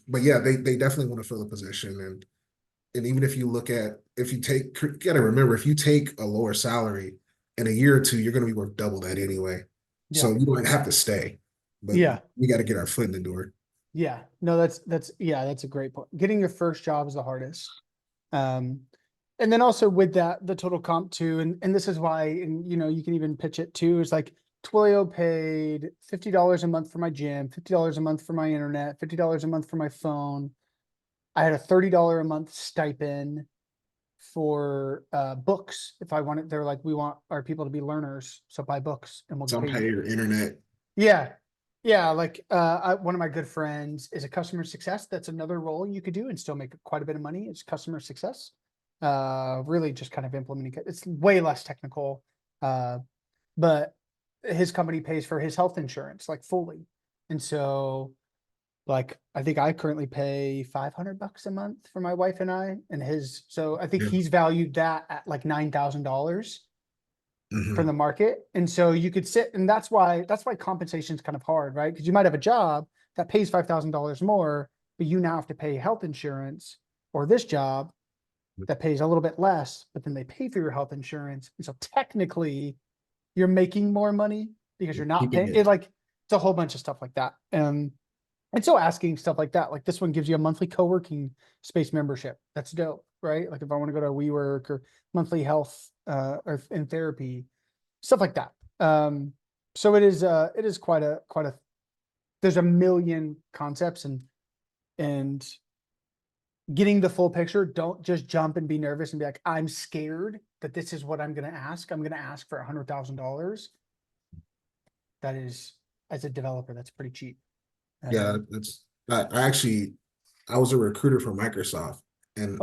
but yeah, they definitely want to fill the position. And even if you gotta remember, if you take a lower salary in a year or two, you're going to be worth double that anyway. So you don't have to stay, but we got to get our foot in the door. Yeah, no, that's a great point. Getting your first job is the hardest. And then also with that, the total comp too, and this is why, and you can even pitch it too, is like Twilio paid $50 a month for my gym, $50 a month for my internet, $50 a month for my phone. I had a $30 a month stipend for books. If I wanted, they're like, we want our people to be learners, so buy books and we'll pay your internet. Yeah. Like one of my good friends is a customer success. That's another role you could do and still make quite a bit of money. It's customer success. Really just kind of implementing it. It's way less technical. But his company pays for his health insurance like fully. And so like, I think I currently pay $500 a month for my wife and I, and so I think he's valued that at like $9,000 from the market. And so you could sit, and that's why compensation is kind of hard, right? Because you might have a job that pays $5,000 more, but you now have to pay health insurance, or this job that pays a little bit less, but then they pay for your health insurance. And so technically you're making more money because you're not paying it. Like, it's a whole bunch of stuff like that. And so asking stuff like that, like this one gives you a monthly co-working space membership. That's dope, right? Like if I want to go to WeWork or monthly health or in therapy, stuff like that. So it is quite a there's a million concepts and getting the full picture. Don't just jump and be nervous and be like, I'm scared that this is what I'm going to ask. I'm going to ask for $100,000. That is, as a developer, that's pretty cheap. Yeah, I was a recruiter for Microsoft and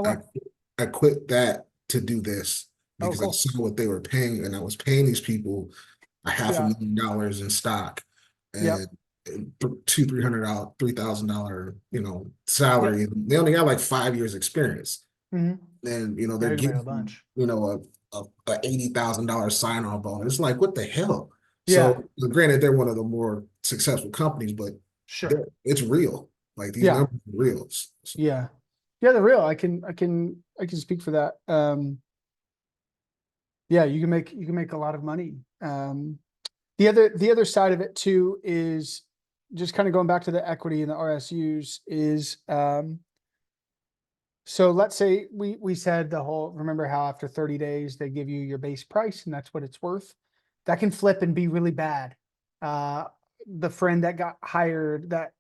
I quit that to do this because I saw what they were paying and I was paying these people $500,000 in stock and $3,000 salary. They only got like 5 years experience. And they're getting a bunch, a $80,000 sign-on bonus. It's like, what the hell? So granted, they're one of the more successful companies, but it's real. Like these numbers are real. Yeah, they're real. I can speak for that. You can make a lot of money. The other side of it too is just kind of going back to the equity and the RSUs is so let's say we said remember how after 30 days they give you your base price and that's what it's worth. That can flip and be really bad. The friend that got hired that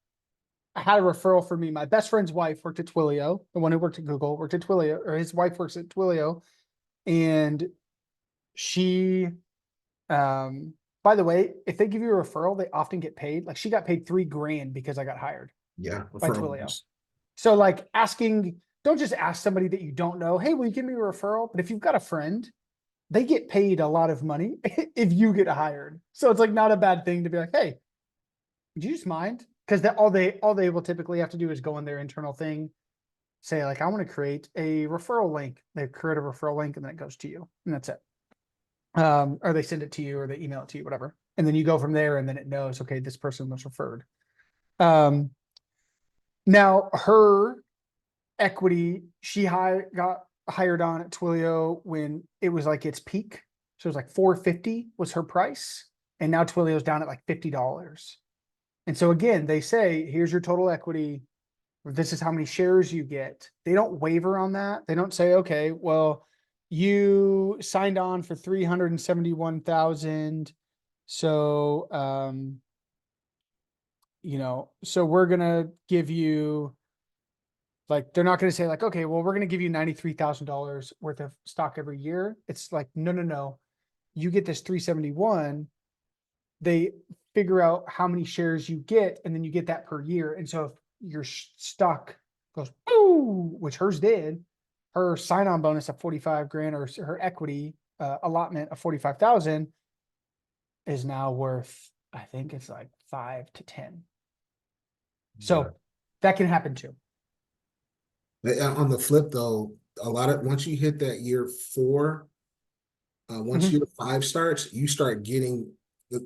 had a referral for me, my best friend's wife worked at Twilio. The one who worked at Google worked at Twilio, or his wife works at Twilio. And she, by the way, if they give you a referral, they often get paid. Like she got paid $3,000 because I got hired. Yeah. By Twilio. So like asking, don't just ask somebody that you don't know, hey, will you give me a referral? But if you've got a friend, they get paid a lot of money if you get hired. So it's like not a bad thing to be like, hey, do you just mind? Because all they will typically have to do is go in their internal thing, say like, I want to create a referral link. They create a referral link and then it goes to you, and that's it. Or they send it to you or they email it to you, whatever. And then you go from there and then it knows, okay, this person was referred. Um, Now her equity, got hired on at Twilio when it was like its peak. So it was like 450 was her price. And now Twilio's down at like $50. And so again, they say, here's your total equity. This is how many shares you get. They don't waver on that. They don't say, okay, well, you signed on for 371,000. So, so we're going to give you, like, they're not going to say like, okay, well, we're going to give you $93,000 worth of stock every year. It's like, no, no, no. You get this 371. They figure out how many shares you get, and then you get that per year. And so if your stock goes, ooh, which hers did, her sign-on bonus of 45 grand or her equity allotment of 45,000 is now worth, I think it's like 5 to 10. So Yeah. that can happen too. On the flip though, once you hit that year 4, once Mhm. year 5 starts, you start getting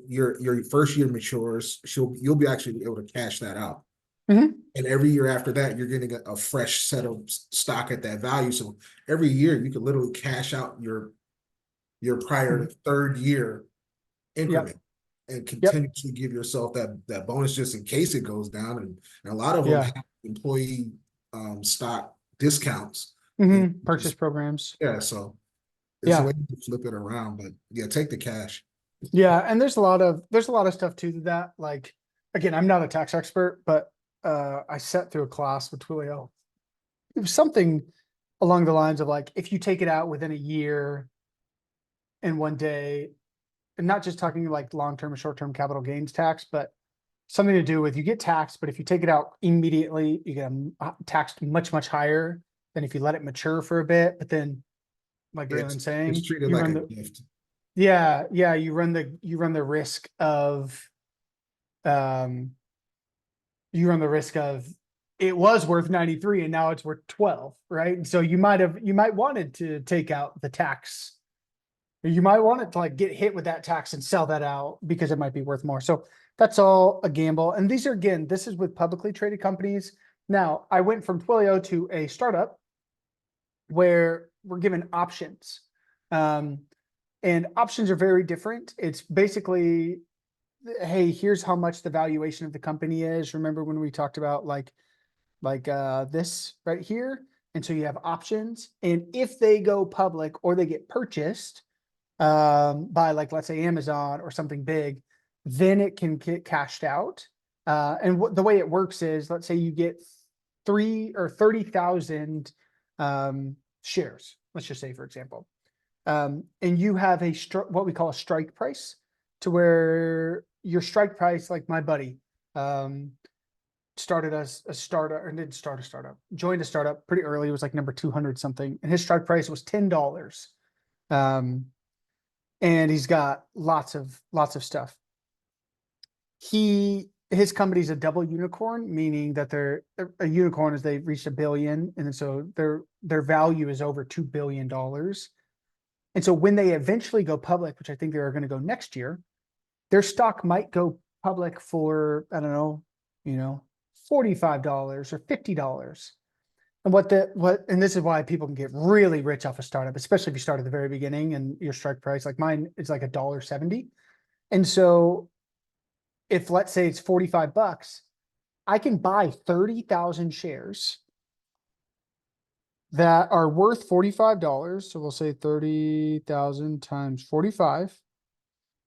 your first year matures. You'll be actually able to cash that out. Mhm. And every year after that, you're getting a fresh set of stock at that value. So every year you can literally cash out your prior Mhm. third year Yep. increment and Yep. continuously give yourself that bonus just in case it goes down. And a lot of them Yeah. have employee stock discounts. And Purchase programs. yeah, so it's a Yeah. way to flip it around. But yeah, take the cash. Yeah. And there's a lot of stuff too to that. Like, again, I'm not a tax expert, but I sat through a class with Twilio. It was something along the lines of like, if you take it out within a year and 1 day, and not just talking like long-term and short-term capital gains tax, but something to do with you get taxed, but if you take it out immediately, you get taxed much, much higher than if you let it mature for a bit. But then, like It's Braylon's it's saying, treated you like run a the gift. yeah, you run the risk of um you run the risk of it was worth 93 and now it's worth 12, right? And so you might wanted to take out the tax. You might want it to like get hit with that tax and sell that out because it might be worth more. So that's all a gamble. And these are, again, this is with publicly traded companies. Now, I went from Twilio to a startup where we're given options. Um, and options are very different. It's basically, hey, here's how much the valuation of the company is. Remember when we talked about this right here? And so you have options. And if they go public or they get purchased, by like, let's say Amazon or something big, then it can get cashed out. And the way it works is, let's say you get 30,000 shares, let's just say, for example, and you have what we call a strike price, to where your strike price, like my buddy, um, started as a startup, or didn't start a startup, joined a startup pretty early. It was like number 200 something, and his strike price was $10. Um, and he's got lots of stuff. His company's a double unicorn, meaning that they're a unicorn as they've reached 1 billion, and so their value is over $2 billion. And so when they eventually go public, which I think they're going to go next year, their stock might go public for, I don't know, $45 or $50. And this is why people can get really rich off a startup, especially if you start at the very beginning and your strike price, like mine, is like $1.70. And so if, let's say, it's $45, I can buy 30,000 shares that are worth $45. So we'll say 30,000 times 45,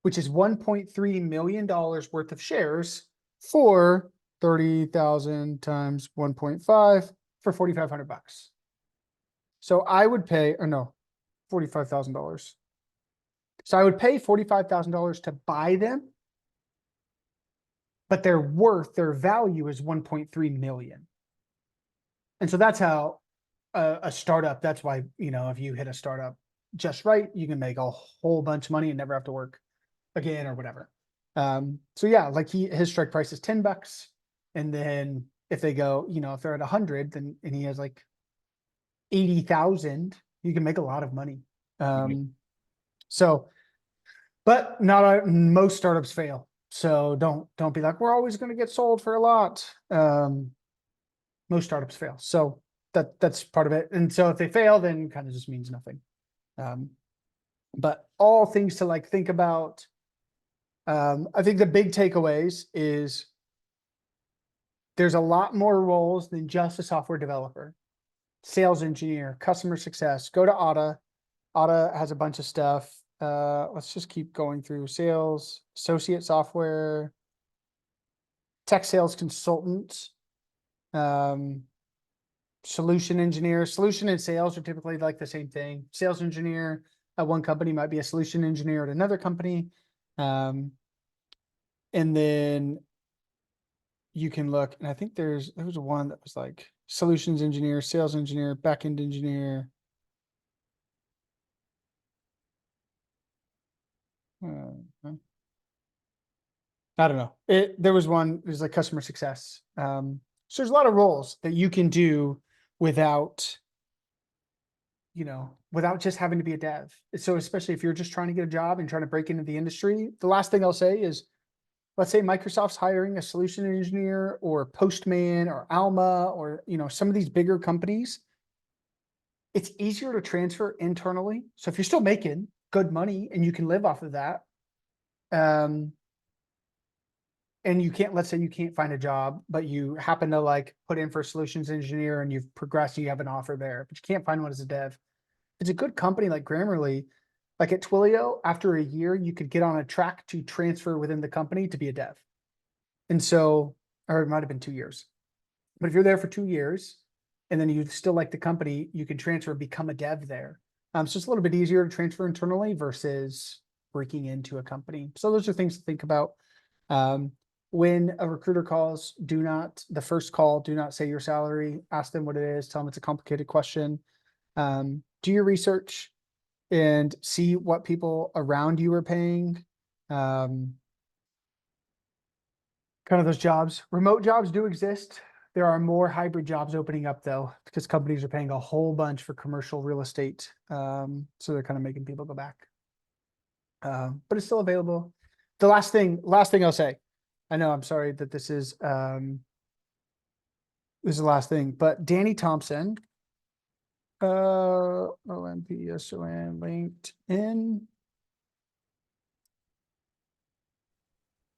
which is $1.3 million worth of shares, for 30,000 times 1.5 for $4,500. So I would pay, or no, $45,000. So I would pay $45,000 to buy them, but their value is 1.3 million. And so that's how a startup, that's why, you know, if you hit a startup just right, you can make a whole bunch of money and never have to work again or whatever. So yeah, like his strike price is $10. And then if they go, you know, if they're at 100, then, and he has like 80,000, you can make a lot of money. So, but not most startups fail. So don't be like, we're always going to get sold for a lot. Most startups fail. So that's part of it. And so if they fail, then kind of just means nothing. But all things to like think about. I think the big takeaways is there's a lot more roles than just a software developer, sales engineer, customer success. Go to Otta. Otta has a bunch of stuff. Let's just keep going through sales, associate software, tech sales consultant, solution engineer. Solution and sales are typically like the same thing. Sales engineer at one company might be a solution engineer at another company. And then you can look, and I think there was one that was like solutions engineer, sales engineer, backend engineer. I don't know. There was one, there's like customer success. So there's a lot of roles that you can do without, you know, without just having to be a dev. So especially if you're just trying to get a job and trying to break into the industry, the last thing I'll say is, let's say Microsoft's hiring a solution engineer or Postman or Alma or, you know, some of these bigger companies. It's easier to transfer internally. So if you're still making good money and you can live off of that, and you can't, let's say you can't find a job, but you happen to like put in for a solutions engineer and you've progressed, you have an offer there, but you can't find one as a dev. It's a good company like Grammarly, like at Twilio, after a year, you could get on a track to transfer within the company to be a dev. And so, or it might've been 2 years, but if you're there for 2 years and then you still like the company, you can transfer, become a dev there. So it's a little bit easier to transfer internally versus breaking into a company. So those are things to think about. When a recruiter calls, the first call, do not say your salary, ask them what it is, tell them it's a complicated question. Do your research and see what people around you are paying. Kind of those jobs. Remote jobs do exist. There are more hybrid jobs opening up though, because companies are paying a whole bunch for commercial real estate. So they're kind of making people go back. But it's still available. The last thing I'll say, I know I'm sorry that this is the last thing, but Danny Thompson, OMPSON LinkedIn.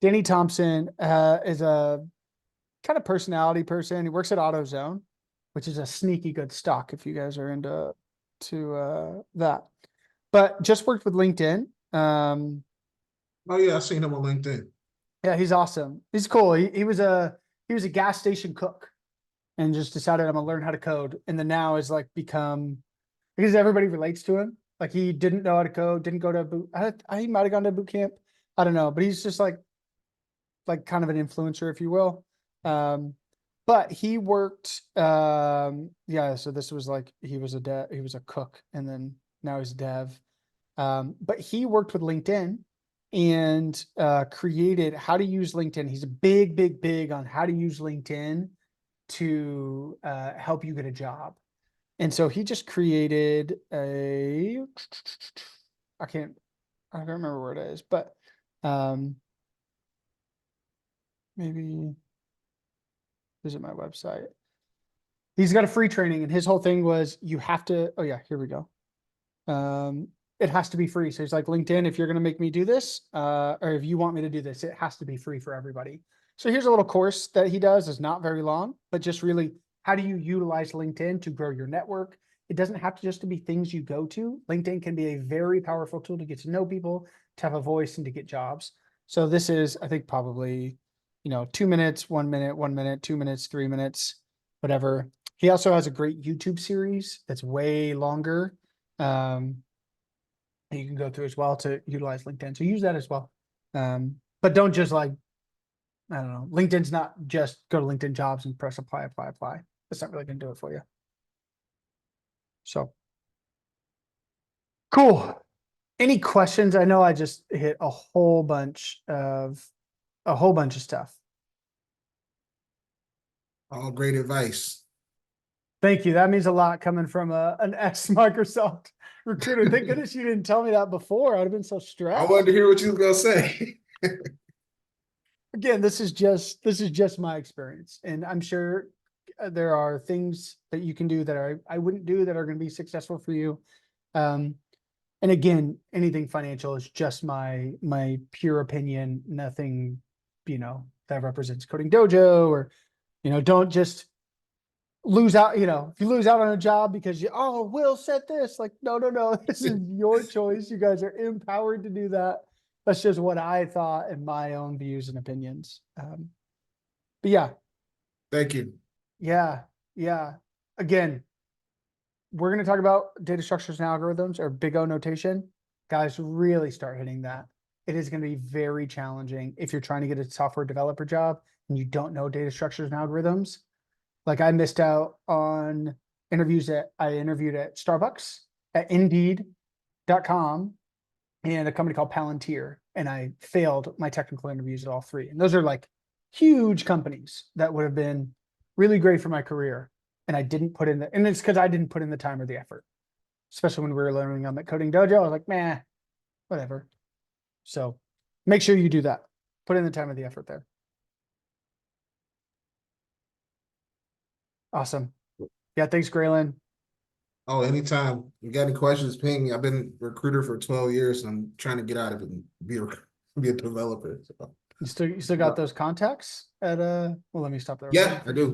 Danny Thompson is a kind of personality person. He works at AutoZone, which is a sneaky good stock if you guys are into that. But just worked with LinkedIn. Oh yeah, I've seen him on LinkedIn. Yeah, he's awesome. He's cool. He was a gas station cook and just decided I'm gonna learn how to code. And then now is like become, because everybody relates to him. Like he didn't know how to code, didn't go to boot. He might have gone to boot camp. I don't know, but he's just like kind of an influencer, if you will. But he worked, yeah, so this was like, he was a cook and then now he's a dev. But he worked with LinkedIn and created how to use LinkedIn. He's a big on how to use LinkedIn to help you get a job. And so he just created I can't remember where it is, but maybe visit my website. He's got a free training and his whole thing was you have to, oh yeah, here we go. It has to be free. So it's like LinkedIn, if you're going to make me do this, or if you want me to do this, it has to be free for everybody. So here's a little course that he does. It's not very long, but just really, how do you utilize LinkedIn to grow your network? It doesn't have to just to be things you go to. LinkedIn can be a very powerful tool to get to know people, to have a voice, and to get jobs. So this is, I think, probably, 2 minutes, 1 minute, 1 minute, 2 minutes, 3 minutes, whatever. He also has a great YouTube series that's way longer. You can go through as well to utilize LinkedIn. So use that as well. But don't just like, I don't know, LinkedIn's not just go to LinkedIn jobs and press apply. That's not really gonna do it for you. So. Cool. Any questions? I know I just hit a whole bunch of stuff. All great advice. Thank you. That means a lot coming from an ex Microsoft recruiter. Thank goodness you didn't tell me that before. I would have been so I stressed. wanted to hear what you was gonna say. Again, this is just my experience, and I'm sure there are things that you can do that I wouldn't do that are going to be successful for you. And again, anything financial is just my pure opinion. Nothing, that represents Coding Dojo, or don't just lose out. If you lose out on a job because Will said this, like, no, this is your choice. You guys are empowered to do that. That's just what I thought and my own views and opinions. But yeah, Thank you. yeah. Again, we're going to talk about data structures and algorithms, or Big O notation. Guys, really start hitting that. It is going to be very challenging if you're trying to get a software developer job and you don't know data structures and algorithms. Like, I missed out on interviews that I interviewed at Starbucks, at Indeed.com, and a company called Palantir, and I failed my technical interviews at all three. And those are like huge companies that would have been really great for my career. And I didn't put in and it's because I didn't put in the time or the effort, especially when we were learning on the Coding Dojo. I was like, meh, whatever. So make sure you do that. Put in the time or the effort there. Awesome. Yeah, thanks, Graylin. Oh, anytime. You got any questions, ping me. I've been recruiter for 12 years and I'm trying to get out of it and be a developer. So. You still got those contacts at well, let me stop there. Yeah, I do.